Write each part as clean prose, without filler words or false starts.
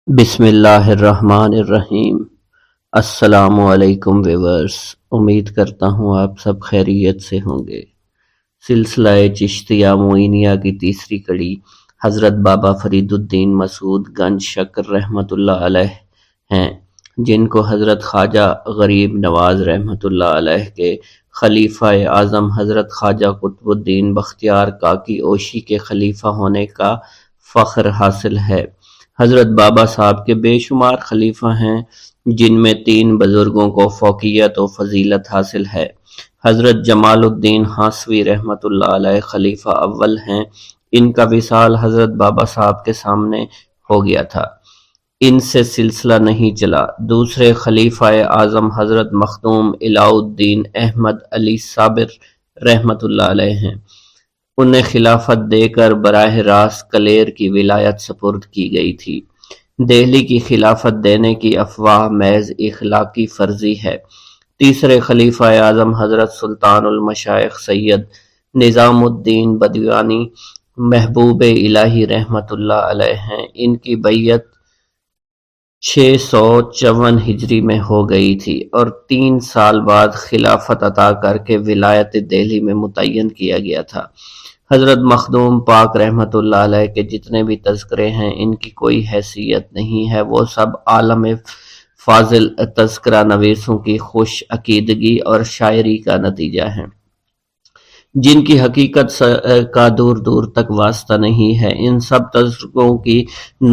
بسم اللہ الرحمن الرحیم۔ السلام علیکم ویورز، امید کرتا ہوں آپ سب خیریت سے ہوں گے۔ سلسلہ چشتیہ معینیہ کی تیسری کڑی حضرت بابا فرید الدین مسعود گنج شکر رحمۃ اللہ علیہ ہیں، جن کو حضرت خواجہ غریب نواز رحمۃ اللہ علیہ کے خلیفہ اعظم حضرت خواجہ قطب الدین بختیار کاکی اوشی کے خلیفہ ہونے کا فخر حاصل ہے۔ حضرت بابا صاحب کے بے شمار خلیفہ ہیں، جن میں 3 بزرگوں کو فوقیت و فضیلت حاصل ہے۔ حضرت جمال الدین ہانسوی رحمۃ اللہ علیہ خلیفہ اول ہیں۔ ان کا وصال حضرت بابا صاحب کے سامنے ہو گیا تھا، ان سے سلسلہ نہیں چلا۔ دوسرے خلیفہ اعظم حضرت مخدوم علاء الدین احمد علی صابر رحمۃ اللہ علیہ ہیں۔ انہیں خلافت دے کر براہ راست کلیر کی ولایت سپرد کی گئی تھی۔ دہلی کی خلافت دینے کی افواہ محض اخلاقی فرضی ہے۔ تیسرے خلیفہ اعظم حضرت سلطان المشائخ سید نظام الدین بدیوانی محبوب الہی رحمۃ اللہ علیہ ہیں۔ ان کی بیعت 654 ہجری میں ہو گئی تھی اور 3 سال بعد خلافت عطا کر کے ولایت دہلی میں متعین کیا گیا تھا۔ حضرت مخدوم پاک رحمۃ اللہ علیہ کے جتنے بھی تذکرے ہیں، ان کی کوئی حیثیت نہیں ہے، وہ سب عالم فاضل تذکرہ نویسوں کی خوش عقیدگی اور شاعری کا نتیجہ ہیں، جن کی حقیقت کا دور دور تک واسطہ نہیں ہے۔ ان سب تذکروں کی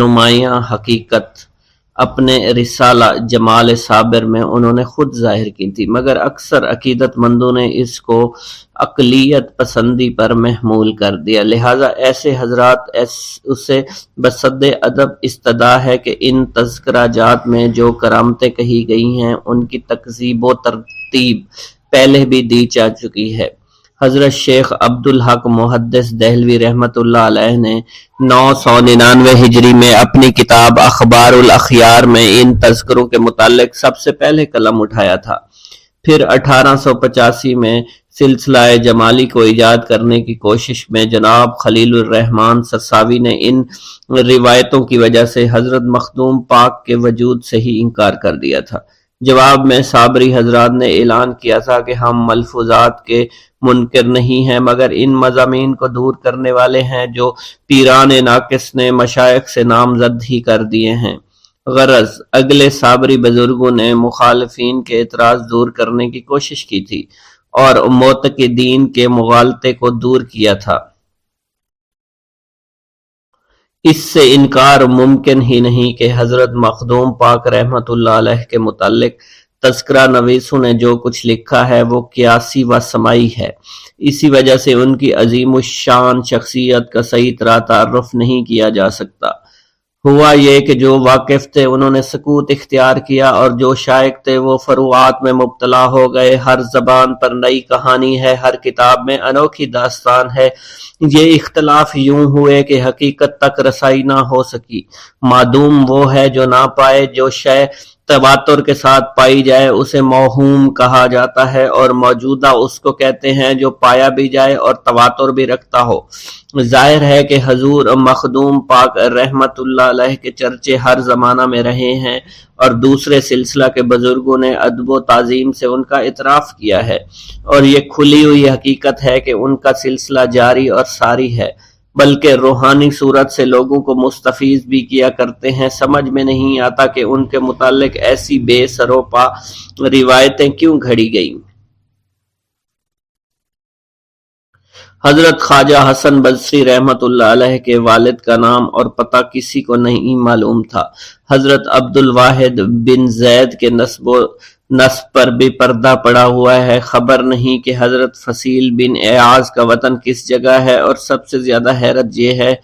نمایاں حقیقت اپنے رسالہ جمال صابر میں انہوں نے خود ظاہر کی تھی، مگر اکثر عقیدت مندوں نے اس کو اقلیت پسندی پر محمول کر دیا، لہٰذا ایسے حضرات اسے بصد ادب استدعا ہے کہ ان تذکرہ جات میں جو کرامتیں کہی گئی ہیں، ان کی تکذیب و ترتیب پہلے بھی دی جا چکی ہے۔ حضرت شیخ عبدالحق محدث دہلوی رحمۃ اللہ علیہ نے 999 ہجری میں اپنی کتاب اخبار الاخیار میں ان تذکروں کے متعلق سب سے پہلے قلم اٹھایا تھا۔ پھر 1885 میں سلسلہ جمالی کو ایجاد کرنے کی کوشش میں جناب خلیل الرحمن سرساوی نے ان روایتوں کی وجہ سے حضرت مخدوم پاک کے وجود سے ہی انکار کر دیا تھا۔ جواب میں صابری حضرات نے اعلان کیا تھا کہ ہم ملفوظات کے منکر نہیں ہیں، مگر ان مضامین کو دور کرنے والے ہیں جو پیران ناقص نے مشائخ سے نامزد ہی کر دیے ہیں۔ غرض اگلے صابری بزرگوں نے مخالفین کے اعتراض دور کرنے کی کوشش کی تھی اور معتقدین کے مغالطے کو دور کیا تھا۔ اس سے انکار ممکن ہی نہیں کہ حضرت مخدوم پاک رحمۃ اللہ علیہ کے متعلق تذکرہ نویسوں نے جو کچھ لکھا ہے وہ قیاسی و سماعی ہے۔ اسی وجہ سے ان کی عظیم الشان شخصیت کا صحیح طرح تعارف نہیں کیا جا سکتا۔ ہوا یہ کہ جو واقف تھے انہوں نے سکوت اختیار کیا، اور جو شائق تھے وہ فروعات میں مبتلا ہو گئے۔ ہر زبان پر نئی کہانی ہے، ہر کتاب میں انوکھی داستان ہے۔ یہ اختلاف یوں ہوئے کہ حقیقت تک رسائی نہ ہو سکی۔ معدوم وہ ہے جو نہ پائے۔ جو شے تواتر کے ساتھ پائی جائے اسے موہوم کہا جاتا ہے، اور موجودہ اس کو کہتے ہیں جو پایا بھی جائے اور تواتر بھی رکھتا ہو۔ ظاہر ہے کہ حضور مخدوم پاک رحمت اللہ علیہ کے چرچے ہر زمانہ میں رہے ہیں، اور دوسرے سلسلہ کے بزرگوں نے ادب و تعظیم سے ان کا اعتراف کیا ہے، اور یہ کھلی ہوئی حقیقت ہے کہ ان کا سلسلہ جاری اور ساری ہے، بلکہ روحانی صورت سے لوگوں کو مستفیض بھی کیا کرتے ہیں۔ سمجھ میں نہیں آتا کہ ان کے متعلق ایسی بے سروپا روایتیں کیوں گھڑی گئیں۔ حضرت خواجہ حسن بصری رحمۃ اللہ علیہ کے والد کا نام اور پتہ کسی کو نہیں معلوم تھا۔ حضرت عبد الواحد بن زید کے نسب پر بھی پردہ پڑا ہوا ہے۔ خبر نہیں کہ حضرت فصیل بن ایاز کا وطن کس جگہ ہے، اور سب سے زیادہ حیرت یہ ہے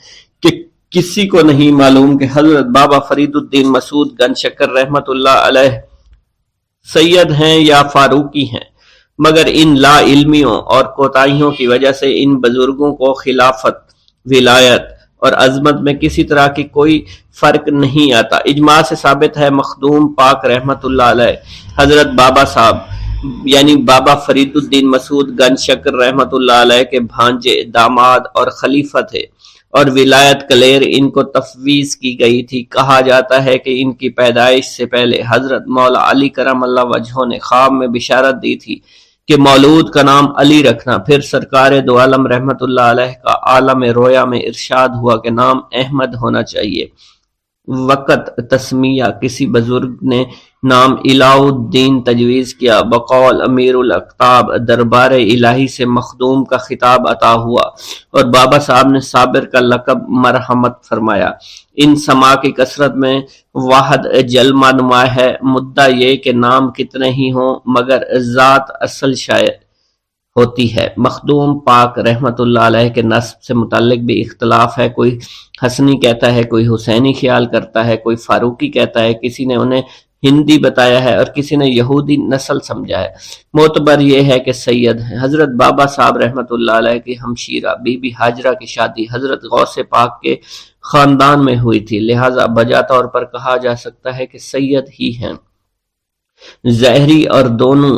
کہ کسی کو نہیں معلوم کہ حضرت بابا فرید الدین مسعود گنج شکر رحمۃ اللہ علیہ سید ہیں یا فاروقی ہیں، مگر ان لا علمیوں اور کوتاہیوں کی وجہ سے ان بزرگوں کو خلافت، ولایت اور عظمت میں کسی طرح کی کوئی فرق نہیں آتا۔ اجماع سے ثابت ہے مخدوم پاک رحمت اللہ علیہ حضرت بابا صاحب یعنی بابا فرید الدین مسعود گنج شکر رحمت اللہ علیہ کے بھانجے، داماد اور خلیفہ تھے، اور ولایت کلیر ان کو تفویض کی گئی تھی۔ کہا جاتا ہے کہ ان کی پیدائش سے پہلے حضرت مولا علی کرم اللہ وجہہ نے خواب میں بشارت دی تھی کہ مولود کا نام علی رکھنا۔ پھر سرکار دو عالم رحمت اللہ علیہ کا عالم رویا میں ارشاد ہوا کہ نام احمد ہونا چاہیے۔ وقت تسمیہ کسی بزرگ نے نام الہ الدین تجویز کیا۔ بقول امیر الاقطاب دربار الہی سے مخدوم کا خطاب عطا ہوا اور بابا صاحب نے صابر کا لقب مرحمت فرمایا۔ ان سما کی کثرت میں واحد جلمہ نما ہے، مدعا یہ کہ نام کتنے ہی ہوں مگر ذات اصل شاید ہوتی ہے۔ مخدوم پاک رحمت اللہ علیہ کے نسب سے متعلق بھی اختلاف ہے، کوئی حسنی کہتا ہے، کوئی حسینی خیال کرتا ہے، کوئی فاروقی کہتا ہے، کسی نے انہیں ہندی بتایا ہے اور کسی نے یہودی نسل سمجھا ہے۔ معتبر یہ ہے کہ سید ہیں۔ حضرت بابا صاحب رحمت اللہ علیہ کی ہمشیرہ بی بی ہاجرہ کی شادی حضرت غوث پاک کے خاندان میں ہوئی تھی، لہٰذا بجا طور پر کہا جا سکتا ہے کہ سید ہی ہیں۔ ظاہری اور دونوں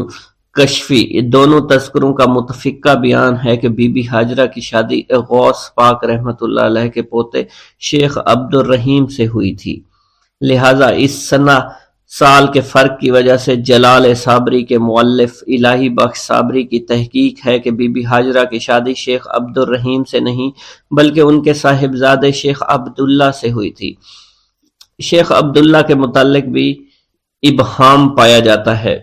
کشفی دونوں تذکروں کا متفقہ بیان ہے کہ بی بی ہاجرہ کی شادی غوث پاک رحمت اللہ علیہ کے پوتے شیخ عبد الرحیم سے ہوئی تھی، لہٰذا اس سال کے فرق کی وجہ سے جلال صابری کے مؤلف الہی بخش صابری کی تحقیق ہے کہ بی بی ہاجرہ کی شادی شیخ عبد الرحیم سے نہیں بلکہ ان کے صاحبزادے شیخ عبداللہ سے ہوئی تھی۔ شیخ عبداللہ کے متعلق بھی ابہام پایا جاتا ہے۔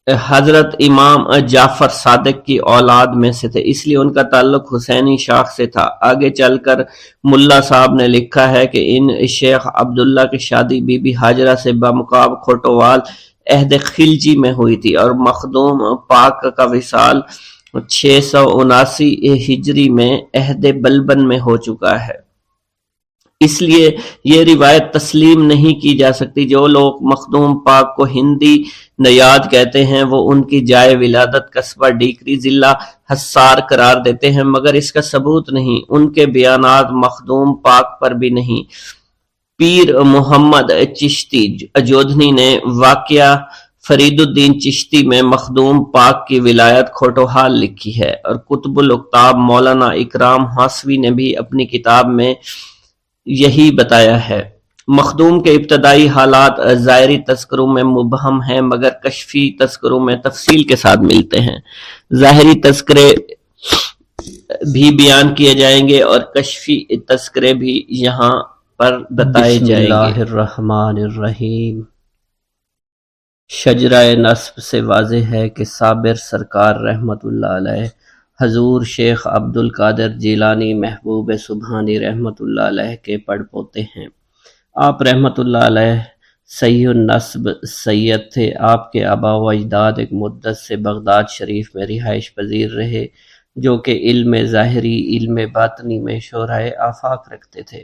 حضرت امام جعفر صادق کی اولاد میں سے تھے، اس لیے ان کا تعلق حسینی شاخ سے تھا۔ آگے چل کر ملا صاحب نے لکھا ہے کہ ان شیخ عبداللہ کی شادی بی بی ہاجرہ سے بمقام کھوٹوال عہد خلجی میں ہوئی تھی اور مخدوم پاک کا وصال 679 ہجری میں عہد بلبن میں ہو چکا ہے۔ اس لیے یہ روایت تسلیم نہیں کی جا سکتی۔ جو لوگ مخدوم پاک کو ہندی نیاد کہتے ہیں وہ ان کی جائے ولادت قصبہ ڈیکری ضلع حصار قرار دیتے ہیں، مگر اس کا ثبوت نہیں۔ ان کے بیانات مخدوم پاک پر بھی نہیں۔ پیر محمد چشتی اجودھنی نے واقعہ فرید الدین چشتی میں مخدوم پاک کی ولایت کھوٹوحال لکھی ہے، اور کتب الاقطاب مولانا اکرام حاصوی نے بھی اپنی کتاب میں یہی بتایا ہے۔ مخدوم کے ابتدائی حالات ظاہری تذکروں میں مبہم ہیں مگر کشفی تذکروں میں تفصیل کے ساتھ ملتے ہیں۔ ظاہری تذکرے بھی بیان کیے جائیں گے اور کشفی تذکرے بھی یہاں پر بتائے جائیں گے۔ بسم اللہ الرحمن الرحیم۔ شجرہ نسب سے واضح ہے کہ صابر سرکار رحمت اللہ علیہ حضور شیخ عبد القادر جیلانی محبوب سبحانی رحمت اللہ علیہ کے پڑ پوتے ہیں۔ آپ رحمت اللہ علیہ صحیح النسب سید تھے۔ آپ کے آبا و اجداد ایک مدت سے بغداد شریف میں رہائش پذیر رہے، جو کہ علم ظاہری علم باطنی میں شہرہ آفاق رکھتے تھے۔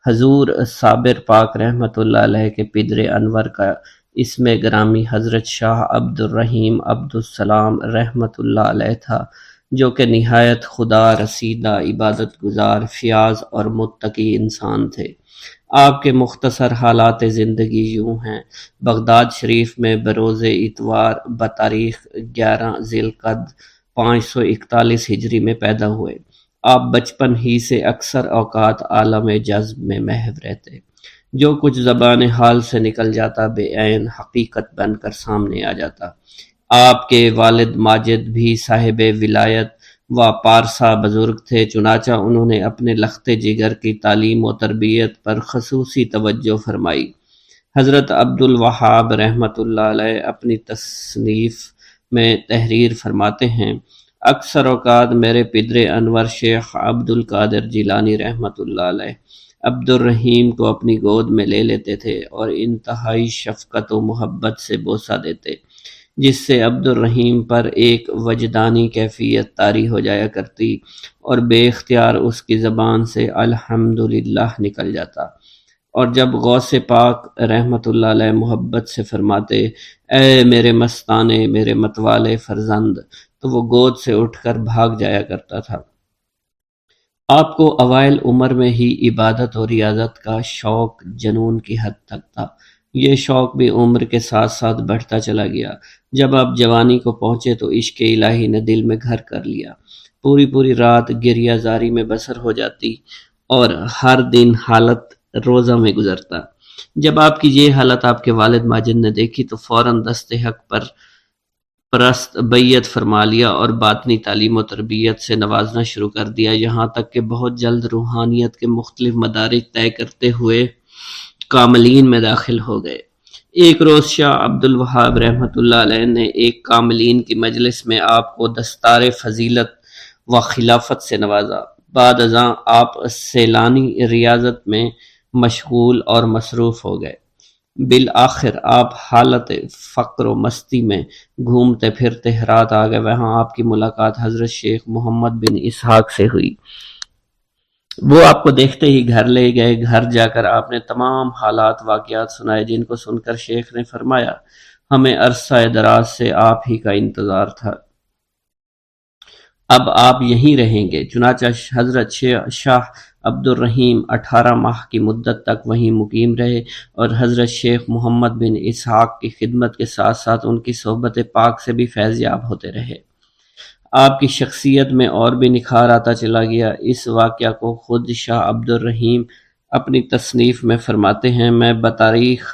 حضور صابر پاک رحمت اللہ علیہ کے پدر انور کا اسم گرامی حضرت شاہ عبد الرحیم عبد السلام رحمت اللہ علیہ تھا، جو کہ نہایت خدا رسیدہ عبادت گزار فیاض اور متقی انسان تھے۔ آپ کے مختصر حالات زندگی یوں ہیں۔ بغداد شریف میں بروز اتوار بتاریخ 11 ذی القعدہ 541 ہجری میں پیدا ہوئے۔ آپ بچپن ہی سے اکثر اوقات عالم جذب میں محو رہتے۔ جو کچھ زبان حال سے نکل جاتا بے عین حقیقت بن کر سامنے آ جاتا۔ آپ کے والد ماجد بھی صاحب ولایت و پارسا بزرگ تھے، چنانچہ انہوں نے اپنے لخت جگر کی تعلیم و تربیت پر خصوصی توجہ فرمائی۔ حضرت عبد الوہاب رحمت اللہ علیہ اپنی تصنیف میں تحریر فرماتے ہیں، اکثر اوقات میرے پدر انور شیخ عبد القادر جیلانی رحمت اللہ علیہ عبد الرحیم کو اپنی گود میں لے لیتے تھے اور انتہائی شفقت و محبت سے بوسہ دیتے، جس سے عبد الرحیم پر ایک وجدانی کیفیت طاری ہو جایا کرتی اور بے اختیار اس کی زبان سے الحمدللہ نکل جاتا، اور جب غوث پاک رحمت اللہ علیہ محبت سے فرماتے اے میرے مستانے میرے متوالے فرزند، تو وہ گود سے اٹھ کر بھاگ جایا کرتا تھا۔ آپ کو اوائل عمر میں ہی عبادت اور ریاضت کا شوق جنون کی حد تک تھا۔ یہ شوق بھی عمر کے ساتھ ساتھ بڑھتا چلا گیا۔ جب آپ جوانی کو پہنچے تو عشق الہی نے دل میں گھر کر لیا۔ پوری پوری رات گریہ زاری میں بسر ہو جاتی اور ہر دن حالت روزہ میں گزرتا۔ جب آپ کی یہ حالت آپ کے والد ماجد نے دیکھی تو فوراً دست حق پر پرست بیعت فرما لیا اور باطنی تعلیم و تربیت سے نوازنا شروع کر دیا، یہاں تک کہ بہت جلد روحانیت کے مختلف مدارج طے کرتے ہوئے کاملین میں داخل ہو گئے۔ ایک روز شاہ عبد الوہاب رحمۃ اللہ علیہ نے ایک کاملین کی مجلس میں آپ کو دستار فضیلت و خلافت سے نوازا۔ بعد ازاں آپ سیلانی ریاضت میں مشغول اور مصروف ہو گئے۔ بالآخر آپ حالت فقر و مستی میں گھومتے پھرتے ہرات آ گئے۔ وہاں آپ کی ملاقات حضرت شیخ محمد بن اسحاق سے ہوئی۔ وہ آپ کو دیکھتے ہی گھر لے گئے۔ گھر جا کر آپ نے تمام حالات واقعات سنائے، جن کو سن کر شیخ نے فرمایا، ہمیں عرصہ دراز سے آپ ہی کا انتظار تھا، اب آپ یہیں رہیں گے۔ چنانچہ حضرت شاہ عبد الرحیم 18 ماہ کی مدت تک وہیں مقیم رہے اور حضرت شیخ محمد بن اسحاق کی خدمت کے ساتھ ساتھ ان کی صحبت پاک سے بھی فیض یاب ہوتے رہے۔ آپ کی شخصیت میں اور بھی نکھار آتا چلا گیا۔ اس واقعہ کو خود شاہ عبد الرحیم اپنی تصنیف میں فرماتے ہیں، میں بتاریخ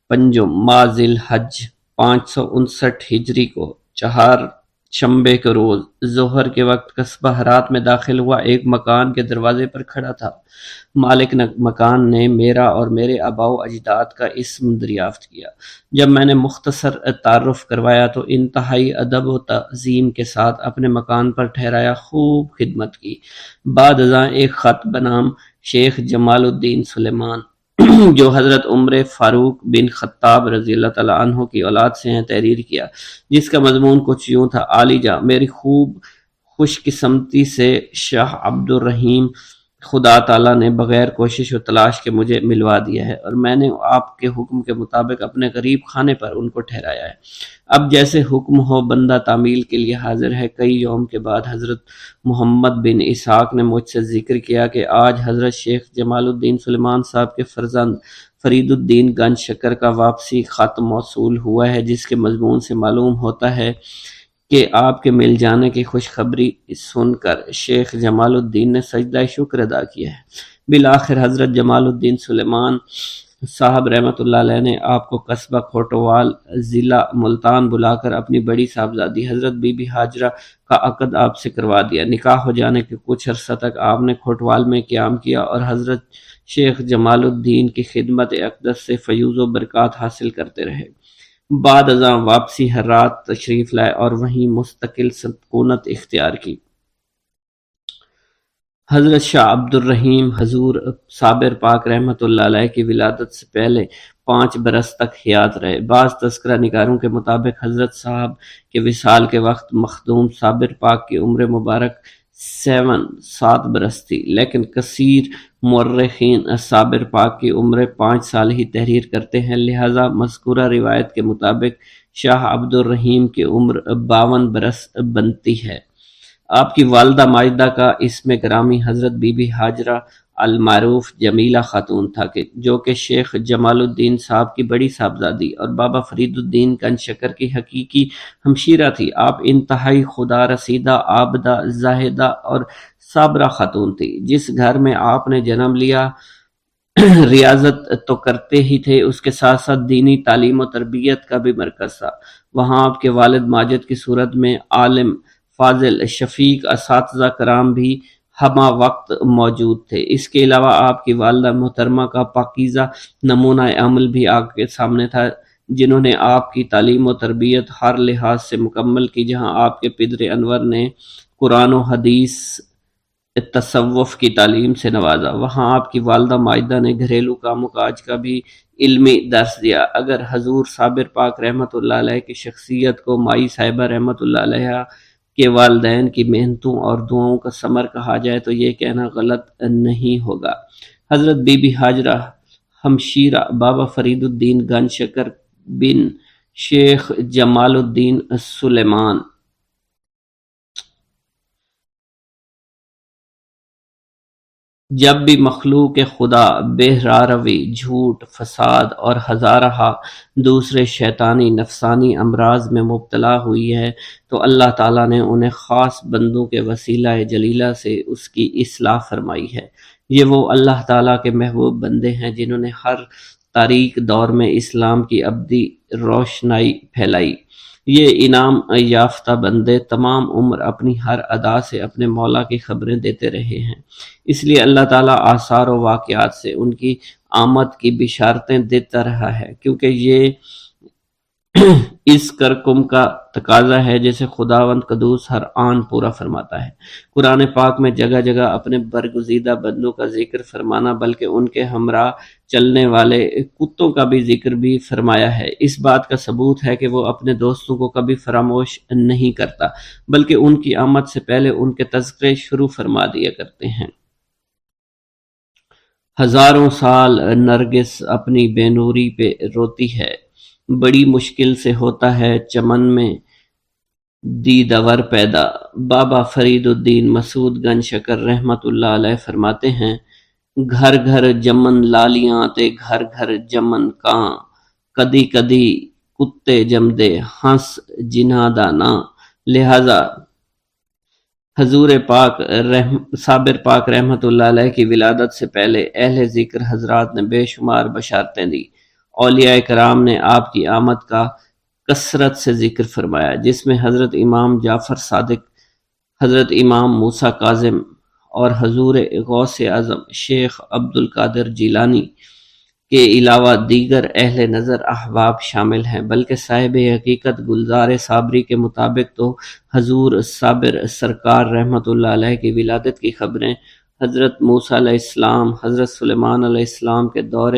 5 ماہ ذی الحج 559 ہجری کو چہار شنبے کے روز ظہر کے وقت قصبہ ہرات میں داخل ہوا۔ ایک مکان کے دروازے پر کھڑا تھا۔ مالک مکان نے میرا اور میرے آباء و اجداد کا اسم دریافت کیا۔ جب میں نے مختصر تعارف کروایا تو انتہائی ادب و تعظیم کے ساتھ اپنے مکان پر ٹھہرایا، خوب خدمت کی۔ بعد ازاں ایک خط بنام شیخ جمال الدین سلیمان جو حضرت عمر فاروق بن خطاب رضی اللہ تعالیٰ عنہ کی اولاد سے ہیں تحریر کیا، جس کا مضمون کچھ یوں تھا: عالی جاں، میری خوب خوش قسمتی سے شاہ عبد الرحیم خدا تعالیٰ نے بغیر کوشش و تلاش کے مجھے ملوا دیا ہے اور میں نے آپ کے حکم کے مطابق اپنے غریب خانے پر ان کو ٹھہرایا ہے۔ اب جیسے حکم ہو بندہ تعمیل کے لیے حاضر ہے۔ کئی یوم کے بعد حضرت محمد بن اسحاق نے مجھ سے ذکر کیا کہ آج حضرت شیخ جمال الدین سلیمان صاحب کے فرزند فرید الدین گنج شکر کا واپسی خط موصول ہوا ہے، جس کے مضمون سے معلوم ہوتا ہے کہ آپ کے مل جانے کی خوشخبری سن کر شیخ جمال الدین نے سجدہ شکر ادا کیا ہے۔ بالآخر حضرت جمال الدین سلیمان صاحب رحمۃ اللہ علیہ نے آپ کو قصبہ کھوٹوال ضلع ملتان بلا کر اپنی بڑی صاحبزادی حضرت بی بی ہاجرہ کا عقد آپ سے کروا دیا۔ نکاح ہو جانے کے کچھ عرصہ تک آپ نے کھوٹوال میں قیام کیا اور حضرت شیخ جمال الدین کی خدمت اقدس سے فیوز و برکات حاصل کرتے رہے۔ بعد ازاں واپسی ہرات تشریف لائے اور وہیں مستقل سکونت اختیار کی۔ حضرت شاہ عبد الرحیم حضور صابر پاک رحمۃ اللہ علیہ کی ولادت سے پہلے 5 برس تک حیات رہے۔ بعض تذکرہ نگاروں کے مطابق حضرت صاحب کے وصال کے وقت مخدوم صابر پاک کی عمر مبارک 7 برس تھی، لیکن کثیر مورخین صابر پاک کی عمر 5 سال ہی تحریر کرتے ہیں، لہذا مذکورہ روایت کے مطابق شاہ عبد الرحیم کی عمر 52 برس بنتی ہے۔ آپ کی والدہ ماجدہ کا اسم گرامی حضرت بی بی ہاجرہ المعروف جمیلہ خاتون تھا، جو کہ شیخ جمال الدین صاحب کی بڑی صاحبزادی اور بابا فرید الدین گنج شکر کی حقیقی ہمشیرہ تھی۔ آپ انتہائی خدا رسیدہ، عابدہ، زاہدہ اور صابرہ خاتون تھی۔ جس گھر میں آپ نے جنم لیا ریاضت تو کرتے ہی تھے، اس کے ساتھ ساتھ دینی تعلیم و تربیت کا بھی مرکز تھا۔ وہاں آپ کے والد ماجد کی صورت میں عالم، فاضل، شفیق اساتذہ کرام بھی ہمہ وقت موجود تھے۔ اس کے علاوہ آپ کی والدہ محترمہ کا پاکیزہ نمونہ عمل بھی آپ کے سامنے تھا، جنہوں نے آپ کی تعلیم و تربیت ہر لحاظ سے مکمل کی۔ جہاں آپ کے پدر انور نے قرآن و حدیث، تصوف کی تعلیم سے نوازا، وہاں آپ کی والدہ ماجدہ نے گھریلو کام و کاج کا بھی علمی درس دیا۔ اگر حضور صابر پاک رحمۃ اللہ علیہ کی شخصیت کو مائی صاحبہ رحمۃ اللہ علیہ کے والدین کی محنتوں اور دعاؤں کا ثمر کہا جائے تو یہ کہنا غلط نہیں ہوگا۔ حضرت بی بی ہاجرہ ہمشیرہ بابا فرید الدین گنج شکر بن شیخ جمال الدین سلیمان جب بھی مخلوق خدا بے راروی، جھوٹ، فساد اور ہزارہا دوسرے شیطانی نفسانی امراض میں مبتلا ہوئی ہے تو اللہ تعالیٰ نے انہیں خاص بندوں کے وسیلہ جلیلہ سے اس کی اصلاح فرمائی ہے۔ یہ وہ اللہ تعالیٰ کے محبوب بندے ہیں جنہوں نے ہر تاریک دور میں اسلام کی ابدی روشنائی پھیلائی۔ یہ انعام یافتہ بندے تمام عمر اپنی ہر ادا سے اپنے مولا کی خبریں دیتے رہے ہیں، اس لیے اللہ تعالیٰ آثار و واقعات سے ان کی آمد کی بشارتیں دیتا رہا ہے، کیونکہ یہ اس کرکم کا تقاضا ہے جسے خداوند قدوس ہر آن پورا فرماتا ہے۔ قرآن پاک میں جگہ جگہ اپنے برگزیدہ بندوں کا ذکر فرمانا بلکہ ان کے ہمراہ چلنے والے کتوں کا بھی ذکر بھی فرمایا ہے۔ اس بات کا ثبوت ہے کہ وہ اپنے دوستوں کو کبھی فراموش نہیں کرتا، بلکہ ان کی آمد سے پہلے ان کے تذکرے شروع فرما دیا کرتے ہیں۔ ہزاروں سال نرگس اپنی بے نوری پہ روتی ہے، بڑی مشکل سے ہوتا ہے چمن میں دیدور پیدا۔ بابا فرید الدین مسعود گنج شکر رحمت اللہ علیہ فرماتے ہیں، گھر گھر جمن لالیاں تے گھر گھر جمن کاں، کدی کدی کتے جمدے ہنس جنہاں دا ناں۔ لہذا حضور پاک صابر پاک رحمت اللہ علیہ کی ولادت سے پہلے اہل ذکر حضرات نے بے شمار بشارتیں دی۔ اولیاء کرام نے آپ کی آمد کا کثرت سے ذکر فرمایا، جس میں حضرت امام جعفر صادق، حضرت امام موسیٰ کاظم اور حضور غوث اعظم شیخ عبد القادر جیلانی کے علاوہ دیگر اہل نظر احباب شامل ہیں، بلکہ صاحب حقیقت گلزار صابری کے مطابق تو حضور صابر سرکار رحمت اللہ علیہ کی ولادت کی خبریں حضرت موسیٰ علیہ السلام، حضرت سلیمان علیہ السلام کے دور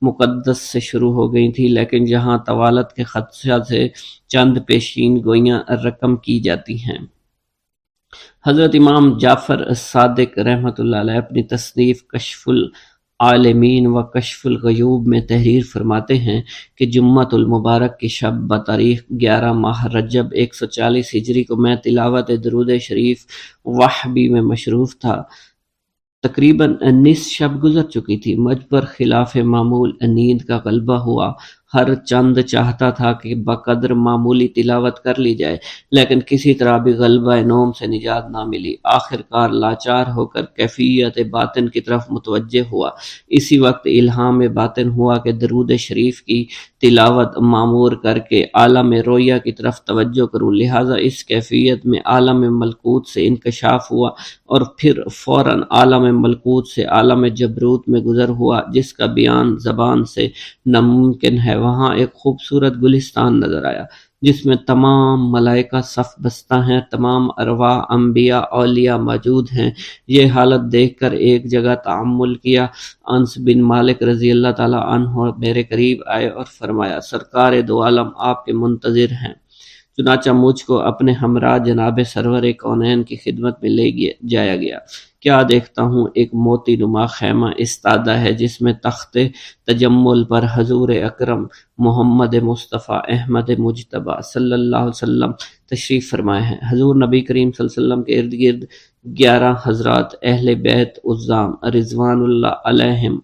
مقدس سے شروع ہو گئی تھی، لیکن جہاں طوالت کے خدشہ سے چند پیشین گوئیاں رقم کی جاتی ہیں۔ حضرت امام جعفر صادق رحمت اللہ علیہ اپنی تصنیف کشف العالمین و کشف الغیوب میں تحریر فرماتے ہیں کہ جمعۃ المبارک کی شب بتاریخ 11 ماہ رجب 140 ہجری کو میں تلاوت درود شریف وحبی میں مشروف تھا۔ تقریباً نصف شب گزر چکی تھی، مجھ پر خلاف معمول نیند کا غلبہ ہوا۔ ہر چند چاہتا تھا کہ بقدر معمولی تلاوت کر لی جائے، لیکن کسی طرح بھی غلبہ نوم سے نجات نہ ملی۔ آخر کار لاچار ہو کر کیفیت باطن کی طرف متوجہ ہوا۔ اسی وقت الہام باطن ہوا کہ درود شریف کی تلاوت معمور کر کے عالم رویہ کی طرف توجہ کروں، لہٰذا اس کیفیت میں عالم ملکوت سے انکشاف ہوا اور پھر فوراً عالم ملکوت سے عالم جبروت میں گزر ہوا، جس کا بیان زبان سے ناممکن ہے۔ وہاں ایک خوبصورت گلستان نظر آیا جس میں تمام ملائکہ صف بستہ ہیں، تمام ارواح، انبیاء، اولیاء موجود ہیں۔ یہ حالت دیکھ کر ایک جگہ تأمل کیا۔ انس بن مالک رضی اللہ تعالیٰ عنہ میرے قریب آئے اور فرمایا، سرکار دو عالم آپ کے منتظر ہیں۔ چنانچہ مجھ کو اپنے ہمراہ جناب سرور کونین کی خدمت میں لے جایا گیا۔ کیا دیکھتا ہوں، ایک موتی نما خیمہ استادہ ہے جس میں تخت تجمل پر حضور اکرم محمد مصطفیٰ احمد مجتبیٰ صلی اللہ علیہ وسلم تشریف فرمائے ہیں۔ حضور نبی کریم صلی اللہ علیہ وسلم کے ارد گرد 11 حضرات اہل بیت عظام رضوان اللہ علیہم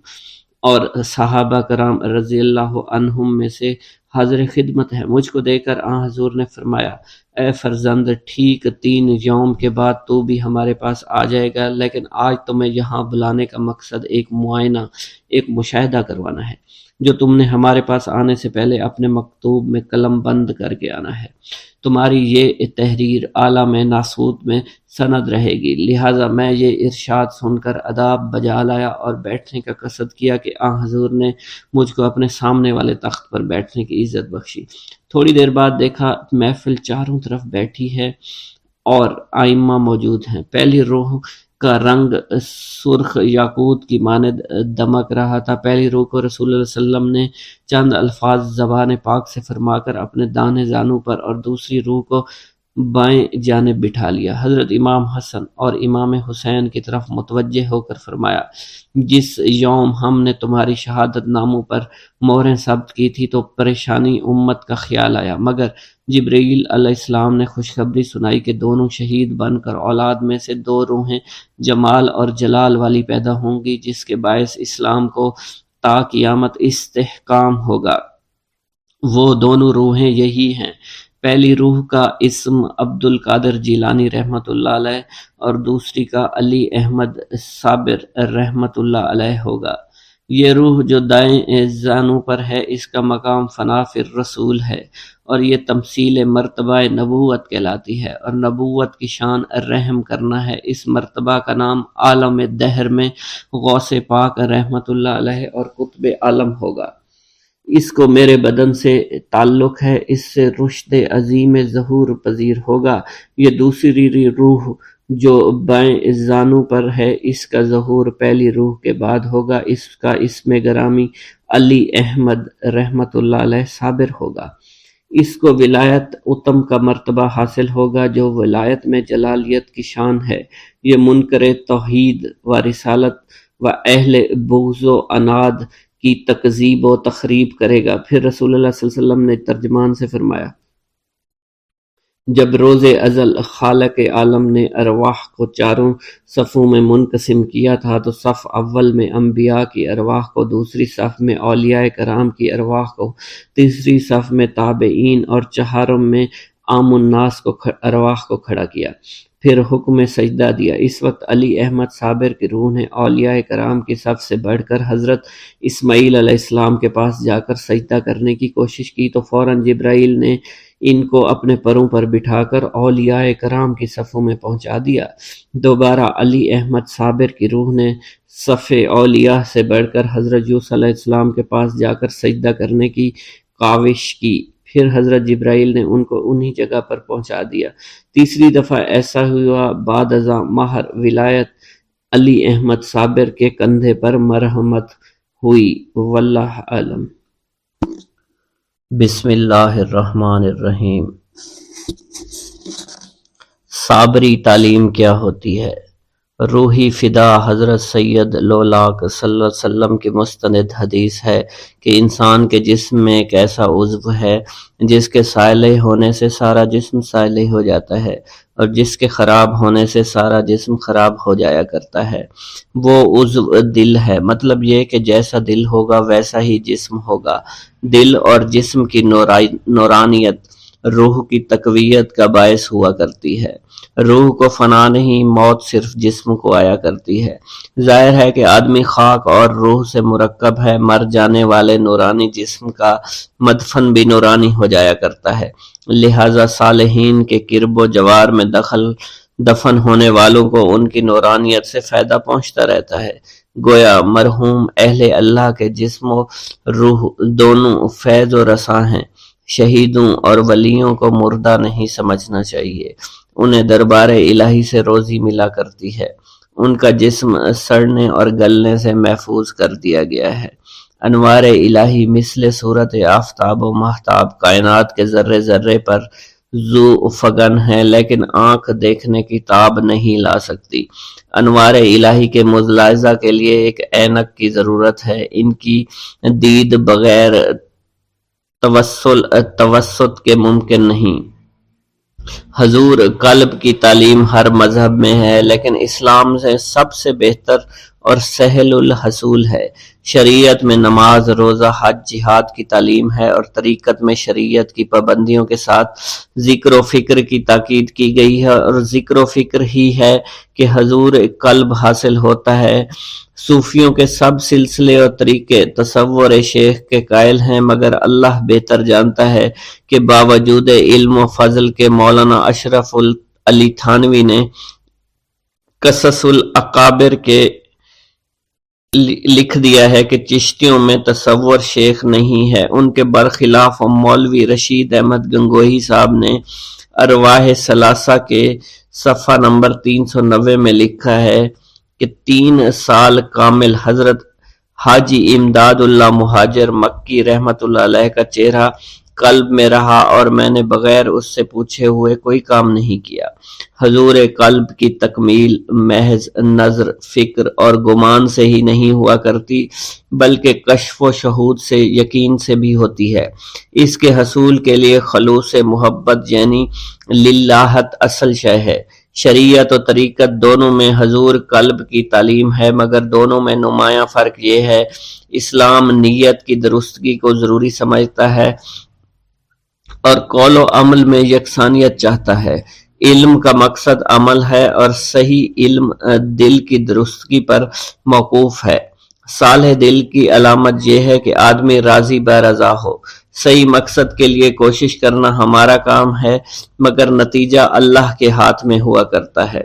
اور صحابہ کرام رضی اللہ عنہم میں سے حاضر خدمت ہے۔ مجھ کو دیکھ کر آن حضور نے فرمایا، اے فرزند، ٹھیک 3 یوم کے بعد تو بھی ہمارے پاس آ جائے گا، لیکن آج تمہیں یہاں بلانے کا مقصد ایک معائنہ، ایک مشاہدہ کروانا ہے جو تم نے ہمارے پاس آنے سے پہلے اپنے مکتوب میں قلم بند کر کے آنا ہے۔ تمہاری یہ تحریر عالم ناسوت میں سند رہے گی، لہٰذا میں یہ ارشاد سن کر آداب بجا لایا اور بیٹھنے کا قصد کیا کہ آن حضور نے مجھ کو اپنے سامنے والے تخت پر بیٹھنے کی عزت بخشی۔ تھوڑی دیر بعد دیکھا محفل چاروں طرف بیٹھی ہے اور ائمہ موجود ہیں۔ پہلی روح کا رنگ سرخ یاقوت کی مانند دمک رہا تھا۔ پہلی روح کو رسول اللہ صلی اللہ علیہ وسلم نے چند الفاظ زبان پاک سے فرما کر اپنے دانے زانو پر اور دوسری روح کو بائیں جانب بٹھا لیا۔ حضرت امام حسن اور امام حسین کی طرف متوجہ ہو کر فرمایا، جس یوم ہم نے تمہاری شہادت ناموں پر مہریں ثبت کی تھی تو پریشانی امت کا خیال آیا، مگر جبرائیل علیہ السلام نے خوشخبری سنائی کہ دونوں شہید بن کر اولاد میں سے دو روحیں جمال اور جلال والی پیدا ہوں گی، جس کے باعث اسلام کو تا قیامت استحکام ہوگا۔ وہ دونوں روحیں یہی ہیں: پہلی روح کا اسم عبد القادر جیلانی رحمۃ اللہ علیہ اور دوسری کا علی احمد صابر رحمۃ اللہ علیہ ہوگا۔ یہ روح جو دائیں زانوں پر ہے، اس کا مقام فنا فی الرسول ہے اور یہ تمثیل مرتبہ نبوت کہلاتی ہے، اور نبوت کی شان رحم کرنا ہے۔ اس مرتبہ کا نام عالم دہر میں غوث پاک رحمۃ اللہ علیہ اور قطب عالم ہوگا۔ اس کو میرے بدن سے تعلق ہے، اس سے رشد عظیم ظہور پذیر ہوگا۔ یہ دوسری روح جو بائیں زانوں پر ہے، اس کا ظہور پہلی روح کے بعد ہوگا۔ اس کا اسم گرامی علی احمد رحمۃ اللہ علیہ صابر ہوگا۔ اس کو ولایت اتم کا مرتبہ حاصل ہوگا، جو ولایت میں جلالیت کی شان ہے۔ یہ منکر توحید و رسالت و اہل بغض و عناد کی تکذیب و تخریب کرے گا۔ پھر رسول اللہ صلی اللہ علیہ وسلم نے ترجمان سے فرمایا: جب روز ازل خالق عالم نے ارواح کو چاروں صفوں میں منقسم کیا تھا تو صف اول میں انبیاء کی ارواح کو، دوسری صف میں اولیاء کرام کی ارواح کو، تیسری صف میں تابعین اور چہارم میں عام الناس کو ارواح کو کھڑا کیا۔ پھر حکم سجدہ دیا۔ اس وقت علی احمد صابر کی روح نے اولیاء کرام کی صف سے بڑھ کر حضرت اسماعیل علیہ السلام کے پاس جا کر سجدہ کرنے کی کوشش کی تو فوراً جبرائیل نے ان کو اپنے پروں پر بٹھا کر اولیاء کرام کی صفوں میں پہنچا دیا۔ دوبارہ علی احمد صابر کی روح نے صف اولیاء سے بڑھ کر حضرت یوسف علیہ السلام کے پاس جا کر سجدہ کرنے کی کاوش کی، پھر حضرت جبرائیل نے ان کو انہی جگہ پر پہنچا دیا۔ تیسری دفعہ ایسا ہوا بعد ازاں مہر ولایت علی احمد صابر کے کندھے پر مرحمت ہوئی۔ واللہ اعلم۔ بسم اللہ الرحمن الرحیم۔ صابری تعلیم کیا ہوتی ہے؟ روحی فدا حضرت سید لولاک صلی اللہ علیہ وسلم کی مستند حدیث ہے کہ انسان کے جسم میں ایک ایسا عضو ہے جس کے صالح ہونے سے سارا جسم صالح ہو جاتا ہے اور جس کے خراب ہونے سے سارا جسم خراب ہو جایا کرتا ہے۔ وہ عضو دل ہے۔ مطلب یہ کہ جیسا دل ہوگا ویسا ہی جسم ہوگا۔ دل اور جسم کی نورانیت روح کی تقویت کا باعث ہوا کرتی ہے۔ روح کو فنا نہیں، موت صرف جسم کو آیا کرتی ہے۔ ظاہر ہے کہ آدمی خاک اور روح سے مرکب ہے۔ مر جانے والے نورانی جسم کا مدفن بھی نورانی ہو جایا کرتا ہے، لہذا صالحین کے کرب و جوار میں دفن ہونے والوں کو ان کی نورانیت سے فائدہ پہنچتا رہتا ہے۔ گویا مرحوم اہل اللہ کے جسم و روح دونوں فیض و رساں ہیں۔ شہیدوں اور ولیوں کو مردہ نہیں سمجھنا چاہیے، انہیں دربار الہی سے روزی ملا کرتی ہے، ان کا جسم سڑنے اور گلنے سے محفوظ کر دیا گیا ہے۔ انوار الہی مثل صورت آفتاب و مہتاب کائنات کے ذرے ذرے پر ذو فگن ہے، لیکن آنکھ دیکھنے کی تاب نہیں لا سکتی۔ انوار الہی کے ملاحظہ کے لیے ایک عینک کی ضرورت ہے، ان کی دید بغیر توسط کے ممکن نہیں۔ حضور قلب کی تعلیم ہر مذہب میں ہے، لیکن اسلام سے سب سے بہتر اور سہل الحصول ہے۔ شریعت میں نماز، روزہ، حج، جہاد کی تعلیم ہے، اور طریقت میں شریعت کی پابندیوں کے ساتھ ذکر و فکر کی تاکید کی گئی ہے، اور ذکر و فکر ہی ہے کہ حضور قلب حاصل ہوتا ہے۔ صوفیوں کے سب سلسلے اور طریقے تصور شیخ کے قائل ہیں، مگر اللہ بہتر جانتا ہے کہ باوجود علم و فضل کے مولانا اشرف علی تھانوی نے قصص الاکابر کے لکھ دیا ہے کہ چشتیوں میں تصور شیخ نہیں ہے۔ ان کے برخلاف مولوی رشید احمد گنگوہی صاحب نے ارواح ثلاثہ کے صفحہ نمبر 390 میں لکھا ہے کہ 3 سال کامل حضرت حاجی امداد اللہ مہاجر مکی رحمت اللہ علیہ کا چہرہ قلب میں رہا اور میں نے بغیر اس سے پوچھے ہوئے کوئی کام نہیں کیا۔ حضور قلب کی تکمیل محض نظر، فکر اور گمان سے ہی نہیں ہوا کرتی بلکہ کشف و شہود سے، یقین سے بھی ہوتی ہے۔ اس کے حصول کے لیے خلوص محبت یعنی للہت اصل شے ہے۔ شریعت و طریقت دونوں میں حضور قلب کی تعلیم ہے، مگر دونوں میں نمایاں فرق یہ ہے، اسلام نیت کی درستگی کو ضروری سمجھتا ہے اور قول و عمل میں یکسانیت چاہتا ہے۔ علم کا مقصد عمل ہے اور صحیح علم دل کی درستگی پر موقوف ہے۔ صالح دل کی علامت یہ ہے کہ آدمی راضی برضا ہو۔ صحیح مقصد کے لیے کوشش کرنا ہمارا کام ہے، مگر نتیجہ اللہ کے ہاتھ میں ہوا کرتا ہے۔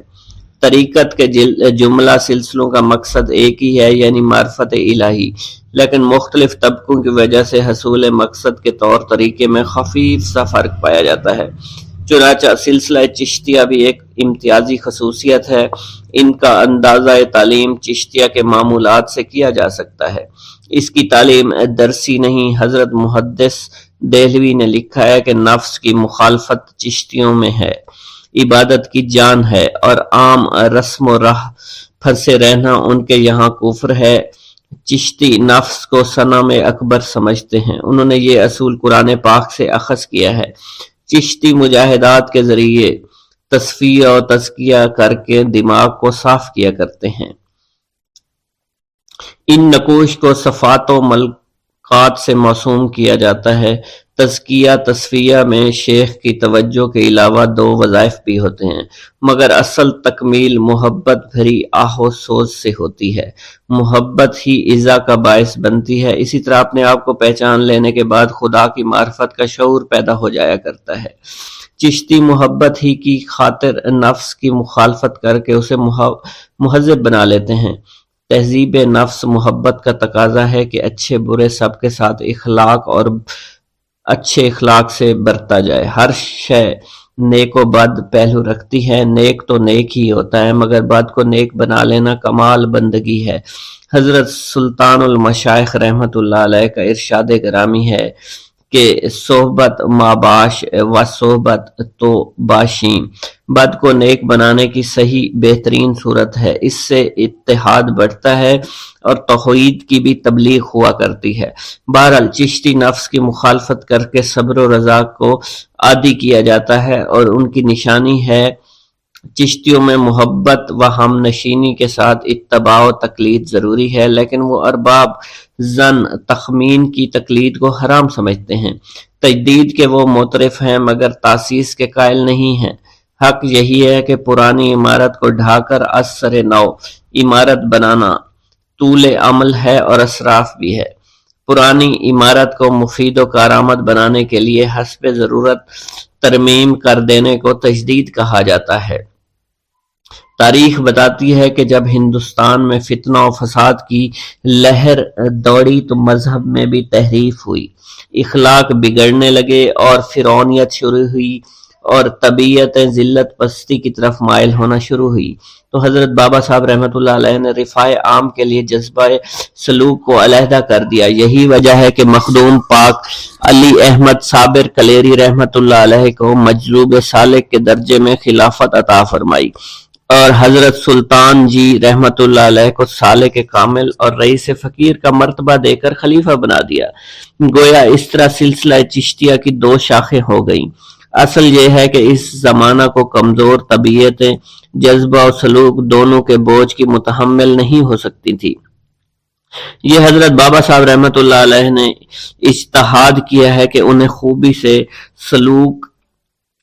طریقت کے جملہ سلسلوں کا مقصد ایک ہی ہے، یعنی معرفت الہی، لیکن مختلف طبقوں کی وجہ سے حصول مقصد کے طور طریقے میں خفیف سا فرق پایا جاتا ہے۔ چنانچہ سلسلہ چشتیہ بھی ایک امتیازی خصوصیت ہے۔ ان کا اندازہ تعلیم چشتیہ کے معمولات سے کیا جا سکتا ہے۔ اس کی تعلیم درسی نہیں۔ حضرت محدث دہلوی نے لکھا ہے کہ نفس کی مخالفت چشتیوں میں ہے، عبادت کی جان ہے، اور عام رسم و راہ پھنسے رہنا ان کے یہاں کفر ہے۔ چشتی نفس کو ثناء اکبر سمجھتے ہیں۔ انہوں نے یہ اصول قرآن پاک سے اخذ کیا ہے۔ چشتی مجاہدات کے ذریعے تصفیہ و تزکیہ کر کے دماغ کو صاف کیا کرتے ہیں۔ ان نقوش کو صفات و ملکات سے موسوم کیا جاتا ہے۔ تزکیہ تصفیہ میں شیخ کی توجہ کے علاوہ دو وظائف بھی ہوتے ہیں، مگر اصل تکمیل محبت بھری آہ و سوز سے ہوتی ہے۔ محبت ہی عزا کا باعث بنتی ہے۔ اسی طرح اپنے آپ کو پہچان لینے کے بعد خدا کی معرفت کا شعور پیدا ہو جایا کرتا ہے۔ چشتی محبت ہی کی خاطر نفس کی مخالفت کر کے اسے مہذب بنا لیتے ہیں۔ تہذیب نفس محبت کا تقاضا ہے کہ اچھے برے سب کے ساتھ اخلاق اور اچھے اخلاق سے برتا جائے۔ ہر شے نیک و بد پہلو رکھتی ہے۔ نیک تو نیک ہی ہوتا ہے، مگر بد کو نیک بنا لینا کمال بندگی ہے۔ حضرت سلطان المشائخ رحمۃ اللہ علیہ کا ارشاد گرامی ہے کہ صحبت ماباش و صحبت تو باشیں بد کو نیک بنانے کی صحیح بہترین صورت ہے۔ اس سے اتحاد بڑھتا ہے اور توحید کی بھی تبلیغ ہوا کرتی ہے۔ بہرحال چشتی نفس کی مخالفت کر کے صبر و رضا کو عادی کیا جاتا ہے، اور ان کی نشانی ہے۔ چشتیوں میں محبت و ہم نشینی کے ساتھ اتباع و تقلید ضروری ہے، لیکن وہ ارباب ظن تخمین کی تقلید کو حرام سمجھتے ہیں۔ تجدید کے وہ معترف ہیں، مگر تاسیس کے قائل نہیں ہیں۔ حق یہی ہے کہ پرانی عمارت کو ڈھا کر از سر نو عمارت بنانا طول عمل ہے اور اسراف بھی ہے۔ پرانی عمارت کو مفید و کارآمد بنانے کے لیے حسب ضرورت ترمیم کر دینے کو تجدید کہا جاتا ہے۔ تاریخ بتاتی ہے کہ جب ہندوستان میں فتنہ و فساد کی لہر دوڑی تو مذہب میں بھی تحریف ہوئی، اخلاق بگڑنے لگے اور فرعونیت شروع ہوئی اور طبیعتیں ذلت پستی کی طرف مائل ہونا شروع ہوئی۔ تو حضرت بابا صاحب رحمۃ اللہ علیہ نے رفاع عام کے لیے جذبہ سلوک کو علیحدہ کر دیا۔ یہی وجہ ہے کہ مخدوم پاک علی احمد صابر کلیری رحمۃ اللہ علیہ کو مجذوب سالک کے درجے میں خلافت عطا فرمائی، اور حضرت سلطان جی رحمۃ اللہ علیہ کو سالک کامل اور رئیس فقیر کا مرتبہ دے کر خلیفہ بنا دیا۔ گویا اس طرح سلسلہ چشتیہ کی دو شاخیں ہو گئیں۔ اصل یہ ہے کہ اس زمانہ کو کمزور طبیعتیں جذبہ و سلوک دونوں کے بوجھ کی متحمل نہیں ہو سکتی تھی۔ یہ حضرت بابا صاحب رحمۃ اللہ علیہ نے اجتہاد کیا ہے کہ انہیں خوبی سے سلوک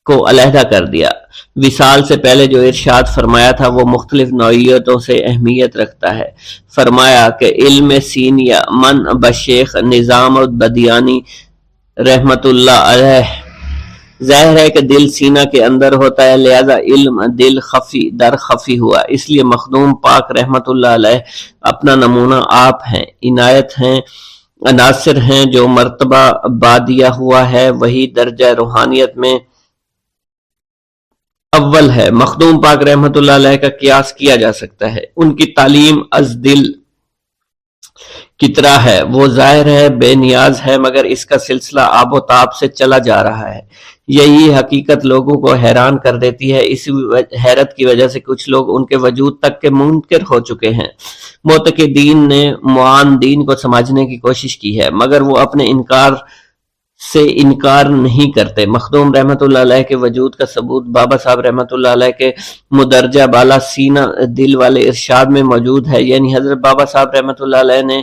کو علیحدہ کر دیا۔ وصال سے پہلے جو ارشاد فرمایا تھا وہ مختلف نوعیتوں سے اہمیت رکھتا ہے۔ فرمایا کہ علم سینیہ من بشیخ نظام البدیانی رحمۃ اللہ علیہ، ظاہر ہے کہ دل سینہ کے اندر ہوتا ہے، لہذا علم دل خفی در خفی ہوا۔ اس لیے مخدوم پاک رحمۃ اللہ علیہ اپنا نمونہ آپ ہیں، عنایت ہیں، عناصر ہیں۔ جو مرتبہ بادیہ ہوا ہے وہی درجہ روحانیت میں اول ہے۔ مخدوم پاک رحمۃ اللہ علیہ کا قیاس کیا جا سکتا ہے۔ ان کی تعلیم از دل کی طرح ہے، وہ ظاہر ہے بے نیاز ہے، مگر اس کا سلسلہ آب و تاب سے چلا جا رہا ہے۔ یہی حقیقت لوگوں کو حیران کر دیتی ہے۔ اسی حیرت کی وجہ سے کچھ لوگ ان کے وجود تک کے منکر ہو چکے ہیں۔ معتقدین نے معاندین کو سمجھنے کی کوشش کی ہے، مگر وہ اپنے انکار سے انکار نہیں کرتے۔ مخدوم رحمۃ اللہ علیہ کے وجود کا ثبوت بابا صاحب رحمۃ اللہ علیہ کے مدرجہ بالا سینہ دل والے ارشاد میں موجود ہے، یعنی حضرت بابا صاحب رحمۃ اللہ علیہ نے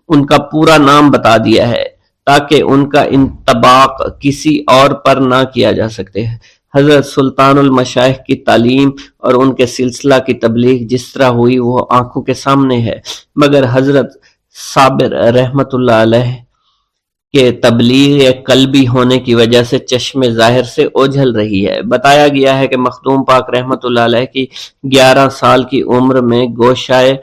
ان کا پورا نام بتا دیا ہے تاکہ ان کا انطباق کسی اور پر نہ کیا جا سکتے۔ حضرت سلطان المشائخ کی تعلیم اور ان کے سلسلہ کی تبلیغ جس طرح ہوئی وہ آنکھوں کے سامنے ہے، مگر حضرت صابر رحمۃ اللہ علیہ کہ تبلیغ قلبی ہونے کی وجہ سے چشم ظاہر سے اوجھل رہی ہے۔ بتایا گیا ہے کہ مخدوم پاک رحمۃ اللہ علیہ کی 11 سال کی عمر میں گوشائے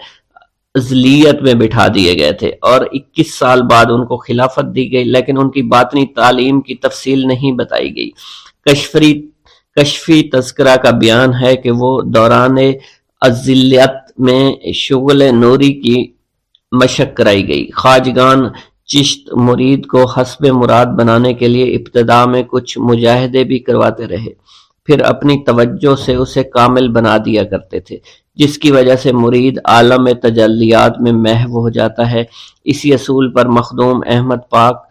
ازلیت میں بٹھا دیے گئے تھے اور 21 سال بعد ان کو خلافت دی گئی، لیکن ان کی باطنی تعلیم کی تفصیل نہیں بتائی گئی۔ کشفی تذکرہ کا بیان ہے کہ وہ دوران ازلیت میں شغل نوری کی مشق کرائی گئی۔ خواجگان چشت مرید کو حسب مراد بنانے کے لیے ابتدا میں کچھ مجاہدے بھی کرواتے رہے، پھر اپنی توجہ سے اسے کامل بنا دیا کرتے تھے، جس کی وجہ سے مرید عالم تجلیات میں محو ہو جاتا ہے۔ اسی اصول پر مخدوم احمد پاک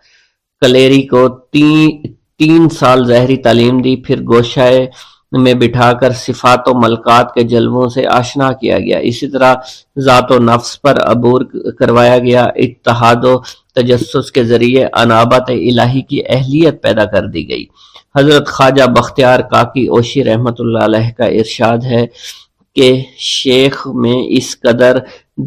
کلیری کو 3 سال ظاہری تعلیم دی، پھر گوشائے میں بٹھا کر صفات و ملکات کے جلووں سے آشنا کیا گیا۔ اسی طرح ذات و نفس پر عبور کروایا گیا۔ اتحاد و تجسس کے ذریعے انابت الہی کی اہلیت پیدا کر دی گئی۔ حضرت خواجہ بختیار کاکی اوشی رحمۃ اللہ علیہ کا ارشاد ہے کہ شیخ میں اس قدر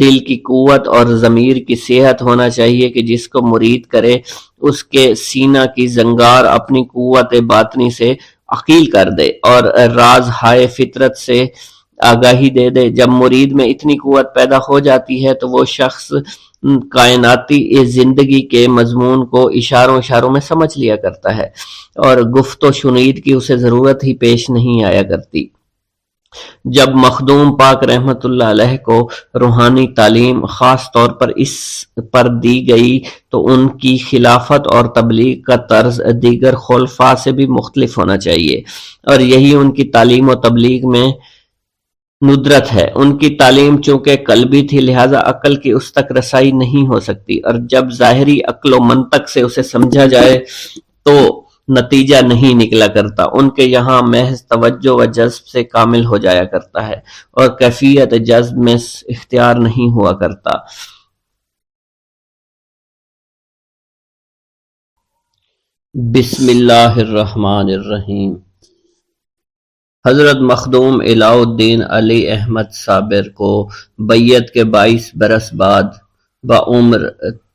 دل کی قوت اور ضمیر کی صحت ہونا چاہیے کہ جس کو مرید کرے اس کے سینہ کی زنگار اپنی قوت باطنی سے عقیل کر دے اور راز ہائے فطرت سے آگاہی دے دے۔ جب مرید میں اتنی قوت پیدا ہو جاتی ہے تو وہ شخص کائناتی زندگی کے مضمون کو اشاروں میں سمجھ لیا کرتا ہے اور گفت و شنید کی اسے ضرورت ہی پیش نہیں آیا کرتی۔ جب مخدوم پاک رحمت اللہ علیہ کو روحانی تعلیم خاص طور پر اس پر دی گئی تو ان کی خلافت اور تبلیغ کا طرز دیگر خلفاء سے بھی مختلف ہونا چاہیے، اور یہی ان کی تعلیم و تبلیغ میں ندرت ہے۔ ان کی تعلیم چونکہ قلبی تھی لہذا عقل کی اس تک رسائی نہیں ہو سکتی، اور جب ظاہری عقل و منطق سے اسے سمجھا جائے تو نتیجہ نہیں نکلا کرتا۔ ان کے یہاں محض توجہ و جذب سے کامل ہو جایا کرتا ہے اور کیفیت جذب میں اختیار نہیں ہوا کرتا۔ بسم اللہ الرحمن الرحیم۔ حضرت مخدوم الہ الدین علی احمد صابر کو بیعت کے 22 برس بعد بعمر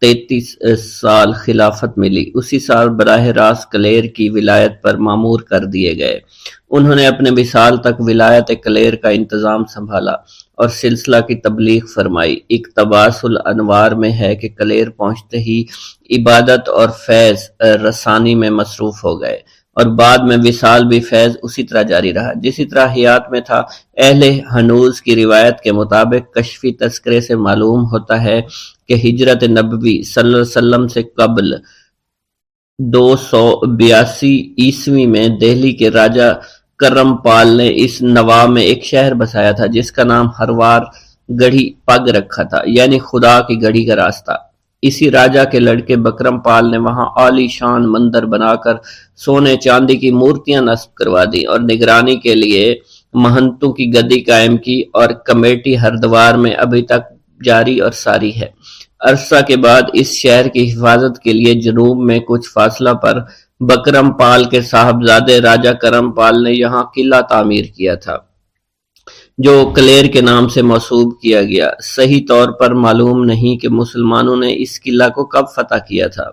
33 سال خلافت ملی۔ اسی سال براہ راست کلیر کی ولایت پر مامور کر دیے گئے۔ انہوں نے اپنے وصال تک ولایت کلیر کا انتظام سنبھالا اور سلسلہ کی تبلیغ فرمائی۔ اقتباس الانوار میں ہے کہ کلیر پہنچتے ہی عبادت اور فیض رسانی میں مصروف ہو گئے، اور بعد میں وصال بھی فیض اسی طرح جاری رہا جسی طرح حیات میں تھا۔ اہل ہنوز کی روایت کے مطابق کشفی تذکرے سے معلوم ہوتا ہے کہ ہجرت نبوی صلی اللہ علیہ وسلم سے قبل 282 عیسوی میں دہلی کے راجہ کرم پال نے اس نواح میں ایک شہر بسایا تھا جس کا نام ہروار گڑھی پگ رکھا تھا، یعنی خدا کی گڑھی کا راستہ۔ اسی راجہ کے لڑکے بکرم پال نے وہاں عالی شان مندر بنا کر سونے چاندی کی مورتیاں نصب کروا دی اور نگرانی کے لیے مہنتوں کی گدی قائم کی، اور کمیٹی ہردوار میں ابھی تک جاری اور ساری ہے۔ عرصہ کے بعد اس شہر کی حفاظت کے لیے جنوب میں کچھ فاصلہ پر بکرم پال کے صاحبزادے راجہ کرم پال نے یہاں قلعہ تعمیر کیا تھا جو کلیر کے نام سے منسوب کیا گیا۔ صحیح طور پر معلوم نہیں کہ مسلمانوں نے اس قلعہ کو کب فتح کیا تھا۔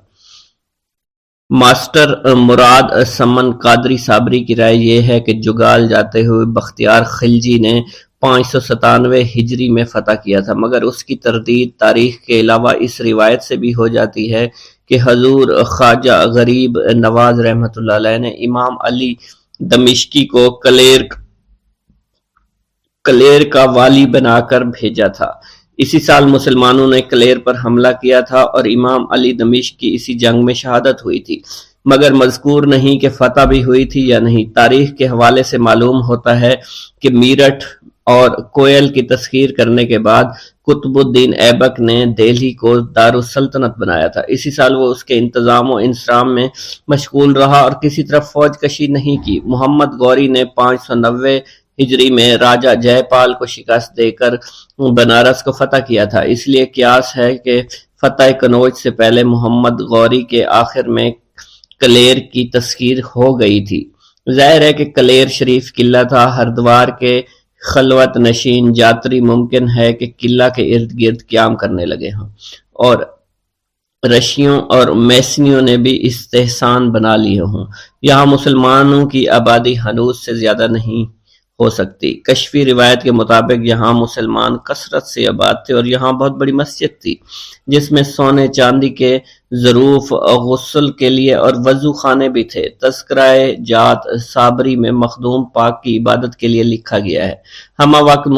ماسٹر مراد سمن قادری صابری کی رائے یہ ہے کہ جگال جاتے ہوئے بختیار خلجی نے 597 ہجری میں فتح کیا تھا، مگر اس کی تردید تاریخ کے علاوہ اس روایت سے بھی ہو جاتی ہے کہ حضور خواجہ غریب نواز رحمۃ اللہ علیہ نے امام علی دمشقی کو کلیر کا والی بنا کر بھیجا تھا۔ اسی سال مسلمانوں نے کلیر پر حملہ کیا تھا اور امام علی دمشق کی اسی جنگ میں شہادت ہوئی تھی، مگر مذکور نہیں کہ فتح بھی ہوئی تھی یا نہیں۔ تاریخ کے حوالے سے معلوم ہوتا ہے کہ میرٹھ اور کوئل کی تسخیر کرنے کے بعد قطب الدین ایبک نے دہلی کو دارالسلطنت بنایا تھا۔ اسی سال وہ اس کے انتظام و انصرام میں مشغول رہا اور کسی طرف فوج کشی نہیں کی۔ محمد غوری نے 590 ہجری میں راجہ جے پال کو شکست دے کر بنارس کو فتح کیا تھا۔ اس لیے قیاس ہے کہ فتح کنوج سے پہلے محمد غوری کے آخر میں کلیر کی تسخیر ہو گئی تھی۔ ظاہر ہے کہ کلیر شریف قلعہ تھا۔ ہردوار کے خلوت نشین جاتری ممکن ہے کہ قلعہ کے ارد گرد قیام کرنے لگے ہوں، اور رشیوں اور میسنیوں نے بھی استحسان بنا لیے ہوں۔ یہاں مسلمانوں کی آبادی ہنوز سے زیادہ نہیں ہو سکتی۔ کشفی روایت کے مطابق یہاں مسلمان کثرت سے آباد تھے اور یہاں بہت بڑی مسجد تھی جس میں سونے چاندی کے ظروف، غسل کے لیے اور وضو خانے بھی تھے۔ تذکرہ جات صابری میں مخدوم پاک کی عبادت کے لیے لکھا گیا ہے، ہمہ وقت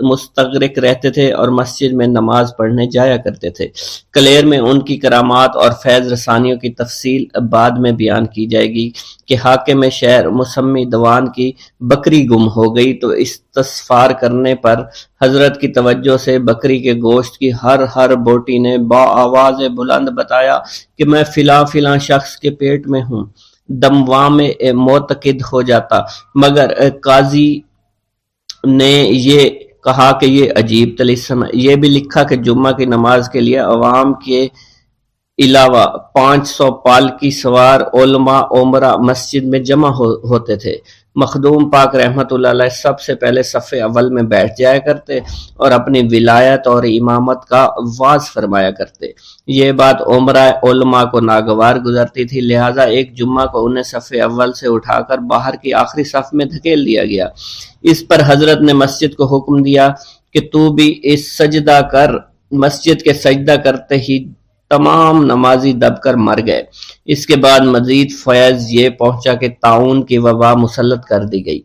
مستغرق رہتے تھے اور مسجد میں نماز پڑھنے جایا کرتے تھے۔ کلیر میں ان کی کرامات اور فیض رسانیوں کی تفصیل بعد میں بیان کی جائے گی کہ حاکم شہر مسمی دوان کی بکری گم ہو گئی تو استغفار کرنے پر حضرت کی توجہ سے بکری کے گوشت کی ہر بوٹی نے بآواز بلند بتایا کہ میں فلاں شخص کے پیٹ میں ہوں۔ دموام معتقد ہو جاتا، مگر قاضی نے یہ کہا کہ یہ عجیب طلسم ہے۔ یہ بھی لکھا کہ جمعہ کی نماز کے لیے عوام کے علاوہ 500 پالکی سوار علماء عمرہ مسجد میں جمع ہوتے تھے۔ مخدوم پاک رحمت اللہ علیہ سب سے پہلے صف اول میں بیٹھ جایا کرتے اور اپنی ولایت اور امامت کا واز فرمایا کرتے۔ یہ بات عمرہ علماء کو ناگوار گزرتی تھی، لہٰذا ایک جمعہ کو انہیں صف اول سے اٹھا کر باہر کی آخری صف میں دھکیل دیا گیا۔ اس پر حضرت نے مسجد کو حکم دیا کہ تو بھی اس سجدہ کر۔ مسجد کے سجدہ کرتے ہی تمام نمازی دب کر مر گئے۔ اس کے بعد مزید فیض یہ پہنچا کہ طاعون کی وبا مسلط کر دی گئی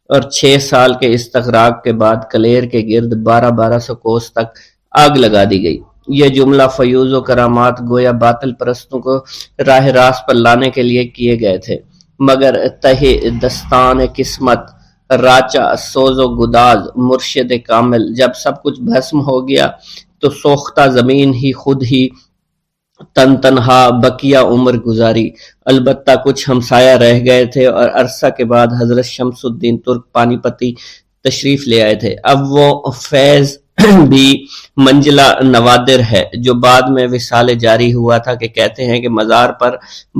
اور 6 سال کے استغراق کے بعد کلیر کے گرد 1200 کوس تک آگ لگا دی گئی۔ یہ جملہ فیوز و کرامات گویا باطل پرستوں کو راہ راست پر لانے کے لیے کیے گئے تھے، مگر تہ دستان قسمت راچا سوز و گداز مرشد کامل جب سب کچھ بھسم ہو گیا تو سوختہ زمین ہی خود ہی تنہا بقیہ عمر گزاری۔ البتہ کچھ ہمسایہ رہ گئے تھے اور عرصہ کے بعد حضرت شمس الدین ترک پانی پتی تشریف لے آئے تھے۔ اب وہ فیض بھی منزلہ نوادر ہے جو بعد میں وصال جاری ہوا تھا کہ کہتے ہیں کہ مزار پر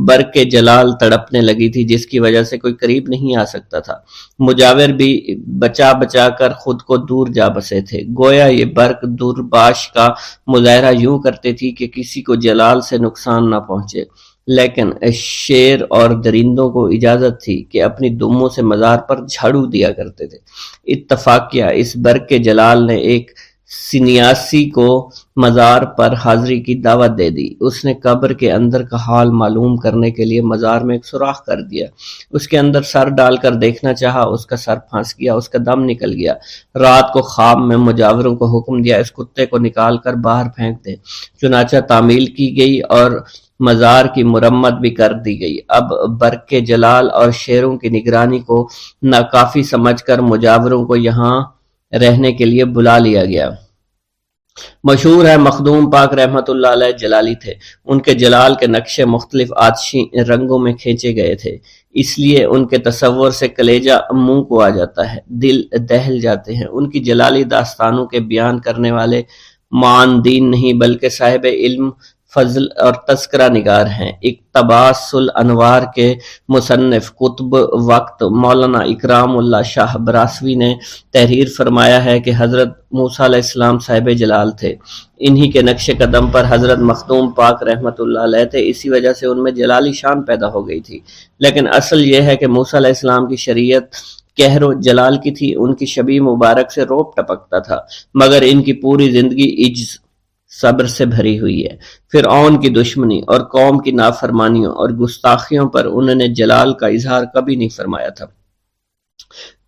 برق جلال تڑپنے لگی تھی جس کی وجہ سے کوئی قریب نہیں آ سکتا تھا۔ مجاور بھی بچا کر خود کو دور جا بسے تھے، گویا یہ برق دورباش کا مظاہرہ یوں کرتی تھی کہ کسی کو جلال سے نقصان نہ پہنچے، لیکن شیر اور درندوں کو اجازت تھی کہ اپنی دموں سے مزار پر جھاڑو دیا کرتے تھے۔ اتفاقیہ اس برق جلال نے ایک سنیاسی کو مزار پر حاضری کی دعوت دے دی۔ اس نے قبر کے اندر کا حال معلوم کرنے کے لیے مزار میں ایک سوراخ کر دیا، اس کے اندر سر ڈال کر دیکھنا چاہا، اس کا سر پھنس گیا، اس کا دم نکل گیا۔ رات کو خواب میں مجاوروں کو حکم دیا اس کتے کو نکال کر باہر پھینک دے۔ چنانچہ تعمیل کی گئی اور مزار کی مرمت بھی کر دی گئی۔ اب برق جلال اور شیروں کی نگرانی کو ناکافی سمجھ کر مجاوروں کو یہاں رہنے کے لیے بلا لیا گیا۔ مشہور ہے مخدوم پاک رحمت اللہ علیہ جلالی تھے، ان کے جلال کے نقشے مختلف آتشی رنگوں میں کھینچے گئے تھے، اس لیے ان کے تصور سے کلیجہ منہ کو آ جاتا ہے، دل دہل جاتے ہیں۔ ان کی جلالی داستانوں کے بیان کرنے والے معاندین نہیں بلکہ صاحب علم، فضل اور تذکرہ نگار ہیں۔ اقتباس الانوار کے مصنف قطب وقت مولانا اکرام اللہ شاہ براسوی نے تحریر فرمایا ہے کہ حضرت موسیٰ علیہ السلام صاحب جلال تھے، انہی کے نقش قدم پر حضرت مخدوم پاک رحمت اللہ علیہ تھے، اسی وجہ سے ان میں جلالی شان پیدا ہو گئی تھی۔ لیکن اصل یہ ہے کہ موسیٰ علیہ السلام کی شریعت قہر و جلال کی تھی، ان کی شبیہ مبارک سے روب ٹپکتا تھا، مگر ان کی پوری زندگی عجز صبر سے بھری ہوئی ہے۔ فرعون کی دشمنی اور قوم کی نافرمانیوں اور گستاخیوں پر انہوں نے جلال کا اظہار کبھی نہیں فرمایا تھا۔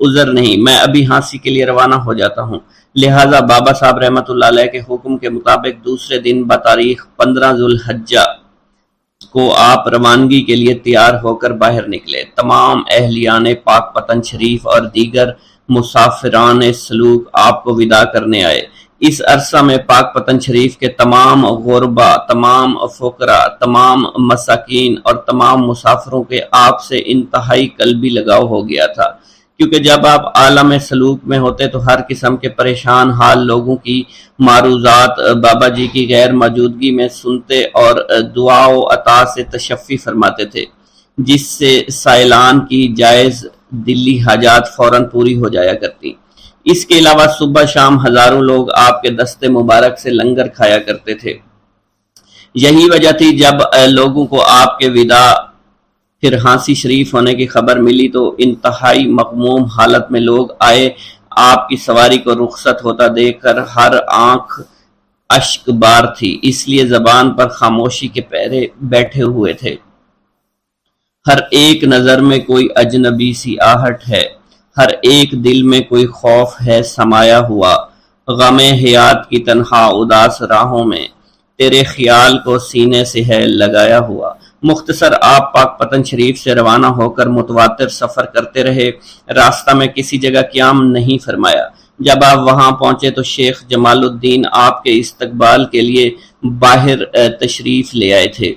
عذر نہیں، میں ابھی ہانسی کے لیے روانہ ہو جاتا ہوں۔ لہٰذا بابا صاحب رحمۃ اللہ علیہ کے حکم کے مطابق دوسرے دن بتاریخ 15 ذوالحجہ کو آپ روانگی کے لیے تیار ہو کر باہر نکلے۔ تمام اہلیان پاک پتن شریف اور دیگر مسافران سلوک آپ کو وداع کرنے آئے۔ اس عرصہ میں پاک پتن شریف کے تمام غربا، تمام فقراء، تمام مساکین اور تمام مسافروں کے آپ سے انتہائی قلبی لگاؤ ہو گیا تھا، کیونکہ جب آپ عالم سلوک میں ہوتے تو ہر قسم کے پریشان حال لوگوں کی معروضات بابا جی کی غیر موجودگی میں سنتے اور دعا و عطا سے تشفی فرماتے تھے، جس سے سائلان کی جائز دلی حاجات فوراً پوری ہو جایا کرتی۔ اس کے علاوہ صبح شام ہزاروں لوگ آپ کے دستے مبارک سے لنگر کھایا کرتے تھے۔ یہی وجہ تھی جب لوگوں کو آپ کے وداع پھر ہانسی شریف ہونے کی خبر ملی تو انتہائی مغموم حالت میں لوگ آئے۔ آپ کی سواری کو رخصت ہوتا دیکھ کر ہر آنکھ اشک بار تھی، اس لیے زبان پر خاموشی کے پہرے بیٹھے ہوئے تھے۔ ہر ایک نظر میں کوئی اجنبی سی آہٹ ہے، ہر ایک دل میں کوئی خوف ہے سمایا ہوا، غم حیات کی تنہا اداس راہوں میں تیرے خیال کو سینے سے ہے لگایا ہوا۔ مختصر آپ پاک پتن شریف سے روانہ ہو کر متواتر سفر کرتے رہے، راستہ میں کسی جگہ قیام نہیں فرمایا۔ جب آپ وہاں پہنچے تو شیخ جمال الدین آپ کے استقبال کے لیے باہر تشریف لے آئے تھے،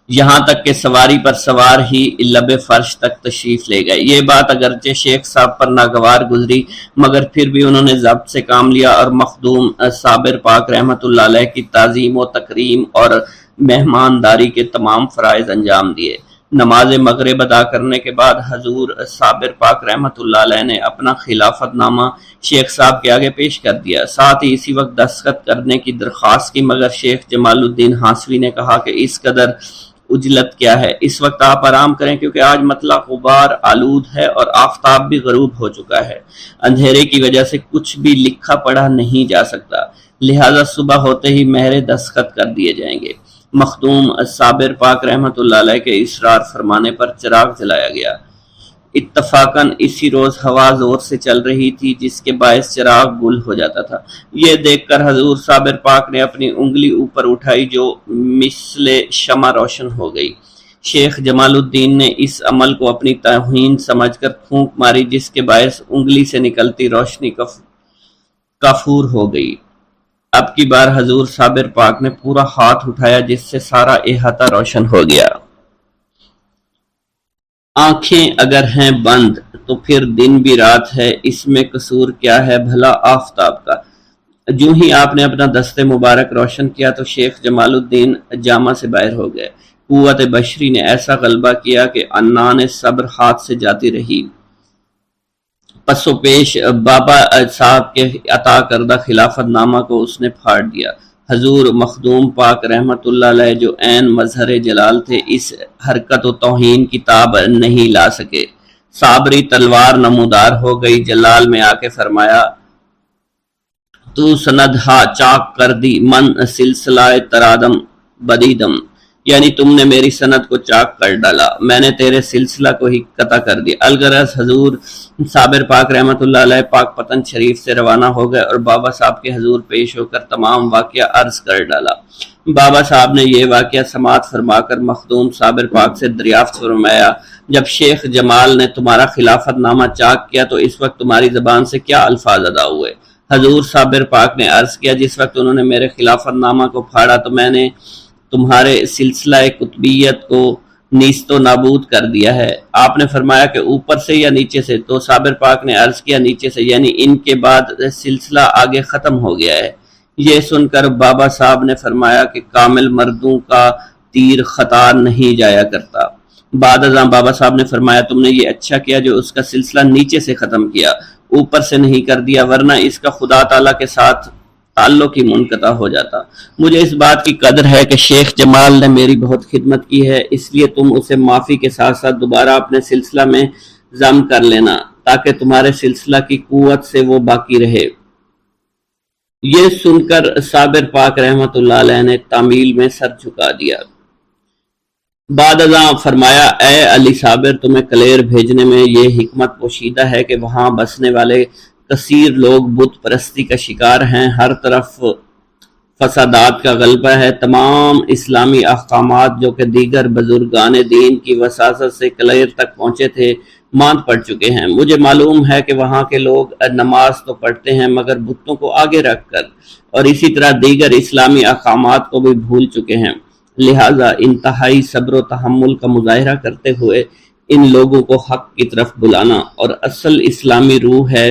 یہاں تک کہ سواری پر سوار ہی لب فرش تک تشریف لے گئے۔ یہ بات اگرچہ شیخ صاحب پر ناگوار گزری، مگر پھر بھی انہوں نے ضبط سے کام لیا اور مخدوم صابر پاک رحمۃ اللہ علیہ کی تعظیم و تکریم اور مہمانداری کے تمام فرائض انجام دیے۔ نماز مغرب ادا کرنے کے بعد حضور صابر پاک رحمۃ اللہ علیہ نے اپنا خلافت نامہ شیخ صاحب کے آگے پیش کر دیا، ساتھ ہی اسی وقت دستخط کرنے کی درخواست کی، مگر شیخ جمال الدین ہانسوی نے کہا کہ اس قدر عجلت کیا ہے، اس وقت آپ آرام کریں، کیونکہ آج مطلع غبار آلود ہے اور آفتاب بھی غروب ہو چکا ہے، اندھیرے کی وجہ سے کچھ بھی لکھا پڑھا نہیں جا سکتا، لہٰذا صبح ہوتے ہی مہر دستخط کر دیے جائیں گے۔ مخدوم صابر پاک رحمۃ اللہ علیہ کے اصرار فرمانے پر چراغ جلایا گیا۔ اتفاقاً اسی روز ہوا زور سے چل رہی تھی، جس کے باعث چراغ گل ہو جاتا تھا۔ یہ دیکھ کر حضور صابر پاک نے اپنی انگلی اوپر اٹھائی جو مثل شمع روشن ہو گئی۔ شیخ جمال الدین نے اس عمل کو اپنی توہین سمجھ کر پھونک ماری، جس کے باعث انگلی سے نکلتی روشنی کافور ہو گئی۔ اب کی بار حضور صابر پاک نے پورا ہاتھ اٹھایا، جس سے سارا احاطہ روشن ہو گیا۔ آنکھیں اگر ہیں بند تو پھر دن بھی رات ہے، اس میں قصور کیا ہے بھلا آفتاب کا۔ جو ہی آپ نے اپنا دست مبارک روشن کیا تو شیخ جمال الدین جامع سے باہر ہو گئے۔ قوت بشری نے ایسا غلبہ کیا کہ عنان صبر ہاتھ سے جاتی رہی۔ پس و پیش بابا صاحب کے عطا کردہ خلافت نامہ کو اس نے پھاڑ دیا۔ حضور مخدوم پاک رحمت اللہ علیہ جو عین مظہر جلال تھے، اس حرکت و توہین کی تاب نہیں لا سکے۔ صابری تلوار نمودار ہو گئی، جلال میں آ کے فرمایا، تو سندھا چاک کر دی من سلسلہ ترادم بدیدم، یعنی تم نے میری سند کو چاک کر ڈالا، میں نے تیرے سلسلہ کو ہی قطع کر دیا۔ الغرض حضور صابر پاک رحمت اللہ علیہ پاک پتن شریف سے روانہ ہو گئے اور بابا صاحب کے حضور پیش ہو کر تمام واقعہ عرض کر ڈالا۔ بابا صاحب نے یہ واقعہ سماعت فرما کر مخدوم صابر پاک سے دریافت فرمایا، جب شیخ جمال نے تمہارا خلافت نامہ چاک کیا تو اس وقت تمہاری زبان سے کیا الفاظ ادا ہوئے؟ حضور صابر پاک نے عرض کیا، جس وقت انہوں نے میرے خلافت نامہ کو پھاڑا تو میں نے تمہارے سلسلہ قطبیت کو نیست و نابود کر دیا ہے۔ آپ نے فرمایا کہ اوپر سے یا نیچے سے؟ تو صابر پاک نے عرض کیا نیچے سے، یعنی ان کے بعد سلسلہ آگے ختم ہو گیا ہے۔ یہ سن کر بابا صاحب نے فرمایا کہ کامل مردوں کا تیر خطا نہیں جایا کرتا۔ بعد ازاں بابا صاحب نے فرمایا، تم نے یہ اچھا کیا جو اس کا سلسلہ نیچے سے ختم کیا، اوپر سے نہیں کر دیا، ورنہ اس کا خدا تعالیٰ کے ساتھ تعلق ہی منقطع ہو جاتا۔ مجھے اس بات کی قدر ہے کہ شیخ جمال نے میری بہت خدمت کی ہے، اس لیے تم اسے معافی کے ساتھ ساتھ دوبارہ اپنے سلسلہ میں ضم کر لینا تاکہ تمہارے سلسلہ کی قوت سے وہ باقی رہے۔ یہ سن کر صابر پاک رحمت اللہ علیہ نے تعمیل میں سر جھکا دیا۔ بعد ازاں فرمایا اے علی صابر تمہیں کلیر بھیجنے میں یہ حکمت پوشیدہ ہے کہ وہاں بسنے والے کثیر لوگ بت پرستی کا شکار ہیں، ہر طرف فسادات کا غلبہ ہے، تمام اسلامی احکامات جو کہ دیگر بزرگان دین کی وساطت سے کلیر تک پہنچے تھے ماند پڑ چکے ہیں۔ مجھے معلوم ہے کہ وہاں کے لوگ نماز تو پڑھتے ہیں مگر بتوں کو آگے رکھ کر، اور اسی طرح دیگر اسلامی احکامات کو بھی بھول چکے ہیں، لہٰذا انتہائی صبر و تحمل کا مظاہرہ کرتے ہوئے ان لوگوں کو حق کی طرف بلانا اور اصل اسلامی روح ہے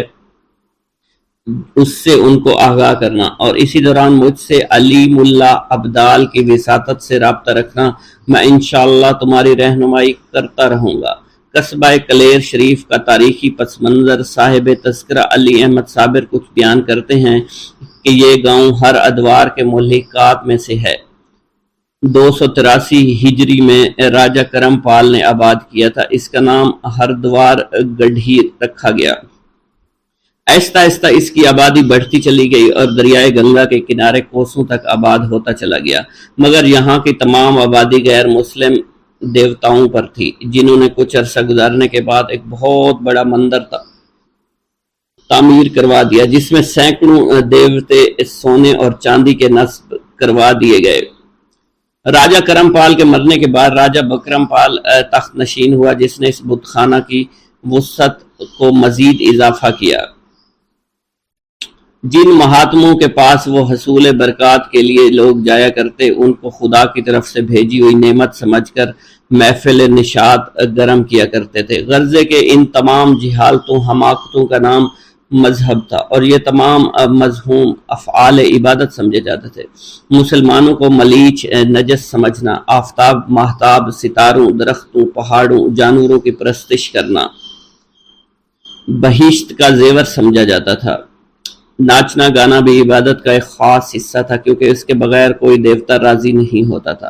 اس سے ان کو آگاہ کرنا، اور اسی دوران مجھ سے علیم اللہ ابدال کی وساطت سے رابطہ رکھنا، میں انشاءاللہ تمہاری رہنمائی کرتا رہوں گا۔ قصبہ کلیر شریف کا تاریخی پس منظر صاحب تذکرہ علی احمد صابر کچھ بیان کرتے ہیں کہ یہ گاؤں ہر ادوار کے ملحقات میں سے ہے۔ 283 ہجری میں راجہ کرم پال نے آباد کیا تھا، اس کا نام ہردوار گڑھی رکھا گیا۔ آہستہ آہستہ اس کی آبادی بڑھتی چلی گئی اور دریائے گنگا کے کنارے کوسوں تک آباد ہوتا چلا گیا، مگر یہاں کی تمام آبادی غیر مسلم دیوتاؤں پر تھی، جنہوں نے کچھ عرصہ گزارنے کے بعد ایک بہت بڑا مندر تعمیر کروا دیا جس میں سینکڑوں دیوتے سونے اور چاندی کے نصب کروا دیے گئے۔ راجہ کرم پال کے مرنے کے بعد راجہ بکرم پال تخت نشین ہوا، جس نے اس بت خانہ کی وسعت کو مزید اضافہ کیا۔ جن مہاتموں کے پاس وہ حصول برکات کے لیے لوگ جایا کرتے، ان کو خدا کی طرف سے بھیجی ہوئی نعمت سمجھ کر محفل نشاط گرم کیا کرتے تھے۔ غرضے کے ان تمام جہالتوں حماقتوں کا نام مذہب تھا، اور یہ تمام مذموم افعال عبادت سمجھے جاتے تھے۔ مسلمانوں کو ملیچ نجس سمجھنا، آفتاب، ماہتاب، ستاروں، درختوں، پہاڑوں، جانوروں کی پرستش کرنا بہشت کا زیور سمجھا جاتا تھا۔ ناچنا گانا بھی عبادت کا ایک خاص حصہ تھا، کیونکہ اس کے بغیر کوئی دیوتا راضی نہیں ہوتا تھا۔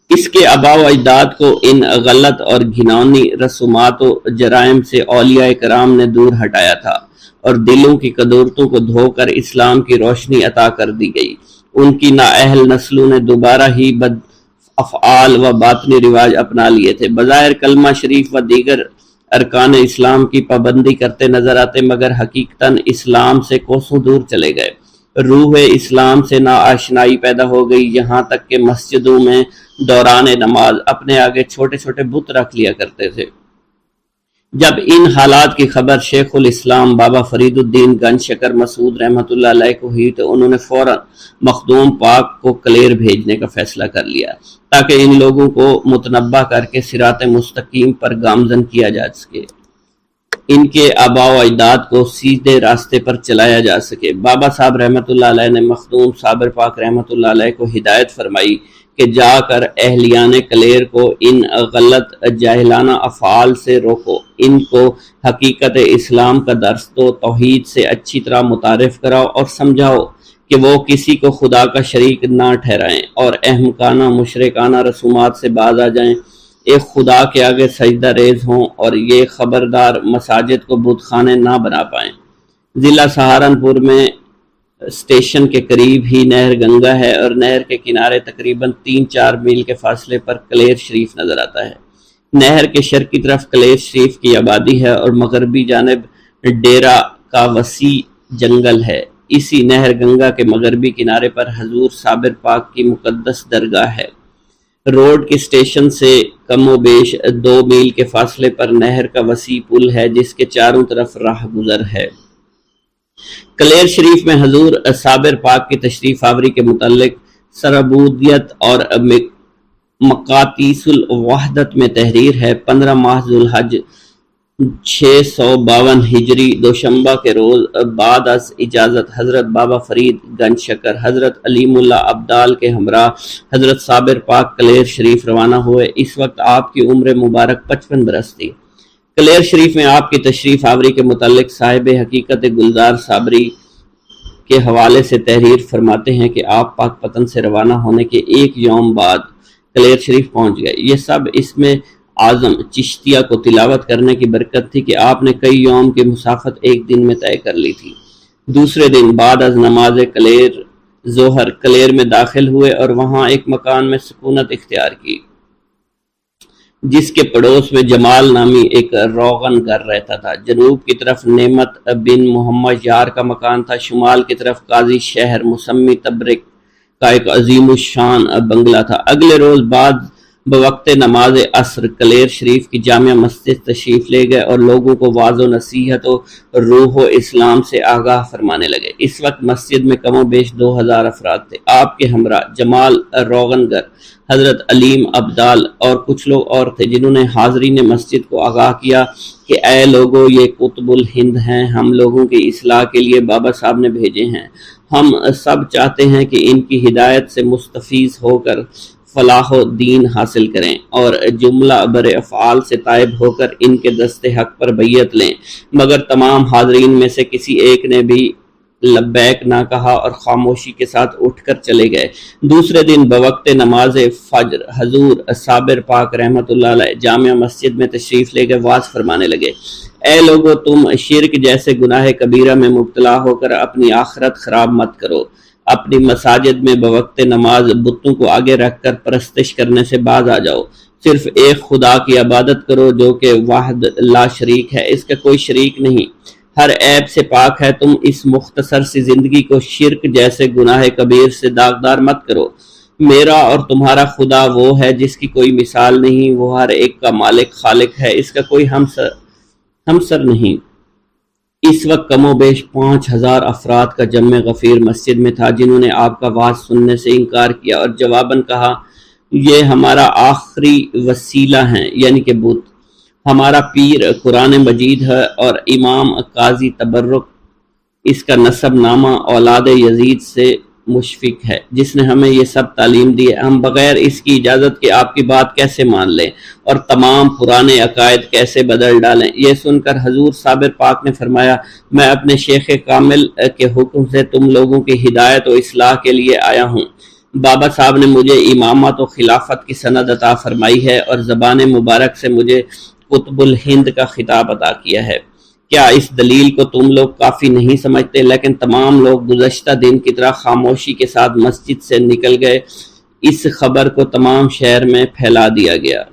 اس کے آباء و اجداد کو ان غلط اور گھناؤنی رسومات و جرائم سے اولیاء کرام نے دور ہٹایا تھا، اور دلوں کی قدورتوں کو دھو کر اسلام کی روشنی عطا کر دی گئی۔ ان کی نااہل نسلوں نے دوبارہ ہی بد افعال و باطنی رواج اپنا لیے تھے، بظاہر کلمہ شریف و دیگر ارکان اسلام کی پابندی کرتے نظر آتے، مگر حقیقتاً اسلام سے کوسوں دور چلے گئے۔ روح اسلام سے ناآشنائی پیدا ہو گئی، یہاں تک کہ مسجدوں میں دوران نماز اپنے آگے چھوٹے چھوٹے بت رکھ لیا کرتے تھے۔ جب ان حالات کی خبر شیخ الاسلام بابا فرید الدین گنج شکر مسعود رحمۃ اللہ علیہ کو ہوئی تو انہوں نے فوراً مخدوم پاک کو کلیر بھیجنے کا فیصلہ کر لیا، تاکہ ان لوگوں کو متنبہ کر کے صراط مستقیم پر گامزن کیا جا سکے، ان کے آباء و اجداد کو سیدھے راستے پر چلایا جا سکے۔ بابا صاحب رحمۃ اللہ علیہ نے مخدوم صابر پاک رحمۃ اللہ علیہ کو ہدایت فرمائی کہ جا کر اہلیان کلیر کو ان غلط جاہلانہ افعال سے روکو، ان کو حقیقت اسلام کا درس دو، توحید سے اچھی طرح متعارف کراؤ اور سمجھاؤ کہ وہ کسی کو خدا کا شریک نہ ٹھہرائیں اور احمقانہ مشرکانہ رسومات سے باز آ جائیں، ایک خدا کے آگے سجدہ ریز ہوں، اور یہ خبردار مساجد کو بت خانے نہ بنا پائیں۔ ضلع سہارنپور میں اسٹیشن کے قریب ہی نہر گنگا ہے، اور نہر کے کنارے تقریباً 3-4 میل کے فاصلے پر کلیر شریف نظر آتا ہے۔ نہر کے شرقی طرف کلیر شریف کی آبادی ہے اور مغربی جانب ڈیرہ کا وسیع جنگل ہے۔ اسی نہر گنگا کے مغربی کنارے پر حضور صابر پاک کی مقدس درگاہ ہے۔ روڈ کے اسٹیشن سے کم و بیش 2 میل کے فاصلے پر نہر کا وسیع پل ہے، جس کے چاروں طرف راہ گزر ہے۔ کلیر شریف میں حضور صابر پاک کی تشریف آوری کے متعلق سربودیت اور مقاتیس الوحدت میں تحریر ہے۔ 15 ماہ ذوالحج 652 ہجری دوشنبہ کے روز بعد از اجازت حضرت بابا فرید گنج شکر حضرت علیم اللہ ابدال کے ہمراہ حضرت صابر پاک کلیر شریف روانہ ہوئے۔ اس وقت آپ کی عمر مبارک 55 برس تھی۔ کلیر شریف میں آپ کی تشریف آوری کے متعلق صاحب حقیقت گلزار صابری کے حوالے سے تحریر فرماتے ہیں کہ آپ پاک پتن سے روانہ ہونے کے 1 یوم بعد کلیر شریف پہنچ گئے۔ یہ سب اس میں اعظم چشتیہ کو تلاوت کرنے کی برکت تھی کہ آپ نے کئی یوم کی مسافت 1 دن میں طے کر لی تھی۔ دوسرے دن بعد از نماز کلیر ظہر کلیر میں داخل ہوئے اور وہاں ایک مکان میں سکونت اختیار کی جس کے پڑوس میں جمال نامی ایک روغن گھر رہتا تھا۔ جنوب کی طرف نعمت بن محمد یار کا مکان تھا، شمال کی طرف قاضی شہر مسمی تبرک کا ایک عظیم الشان بنگلہ تھا۔ اگلے روز بعد بوقت نماز عصر کلیر شریف کی جامع مسجد تشریف لے گئے اور لوگوں کو واعظ و نصیحت و روح و اسلام سے آگاہ فرمانے لگے۔ اس وقت مسجد میں کم و بیش 2000 افراد تھے۔ آپ کے ہمراہ جمال روغنگر، حضرت علیم ابدال اور کچھ لوگ اور تھے جنہوں نے حاضرین مسجد کو آگاہ کیا کہ اے لوگو، یہ قطب الہند ہیں، ہم لوگوں کی اصلاح کے لیے بابا صاحب نے بھیجے ہیں۔ ہم سب چاہتے ہیں کہ ان کی ہدایت سے مستفیض ہو کر فلاح و دین حاصل کریں اور جملہ بر افعال سے تائب ہو کر ان کے دست حق پر بیعت لیں، مگر تمام حاضرین میں سے کسی ایک نے بھی لبیک نہ کہا اور خاموشی کے ساتھ اٹھ کر چلے گئے۔ دوسرے دن بوقت نماز فجر حضور صابر پاک رحمۃ اللہ علیہ جامع مسجد میں تشریف لے گئے، واعظ فرمانے لگے، اے لوگو، تم شرک جیسے گناہ کبیرہ میں مبتلا ہو کر اپنی آخرت خراب مت کرو۔ اپنی مساجد میں بوقت نماز بتوں کو آگے رکھ کر پرستش کرنے سے باز آ جاؤ۔ صرف ایک خدا کی عبادت کرو جو کہ واحد لا شریک ہے، اس کا کوئی شریک نہیں، ہر عیب سے پاک ہے۔ تم اس مختصر سی زندگی کو شرک جیسے گناہ کبیر سے داغدار مت کرو۔ میرا اور تمہارا خدا وہ ہے جس کی کوئی مثال نہیں، وہ ہر ایک کا مالک خالق ہے، اس کا کوئی ہمسر نہیں۔ اس وقت کم و بیش 5000 افراد کا جمع غفیر مسجد میں تھا جنہوں نے آپ کا واعظ سننے سے انکار کیا اور جواباً کہا، یہ ہمارا آخری وسیلہ ہیں، یعنی کہ بت۔ ہمارا پیر قرآن مجید ہے اور امام قاضی تبرک اس کا نسب نامہ اولاد یزید سے مشفق ہے جس نے ہمیں یہ سب تعلیم دی ہے۔ ہم بغیر اس کی اجازت کے آپ کی بات کیسے مان لیں اور تمام پرانے عقائد کیسے بدل ڈالیں؟ یہ سن کر حضور صابر پاک نے فرمایا، میں اپنے شیخ کامل کے حکم سے تم لوگوں کی ہدایت و اصلاح کے لیے آیا ہوں۔ بابا صاحب نے مجھے امامت و خلافت کی سند عطا فرمائی ہے اور زبان مبارک سے مجھے قطب الہند کا خطاب عطا کیا ہے۔ کیا اس دلیل کو تم لوگ کافی نہیں سمجھتے؟ لیکن تمام لوگ گزشتہ دن کی طرح خاموشی کے ساتھ مسجد سے نکل گئے۔ اس خبر کو تمام شہر میں پھیلا دیا گیا۔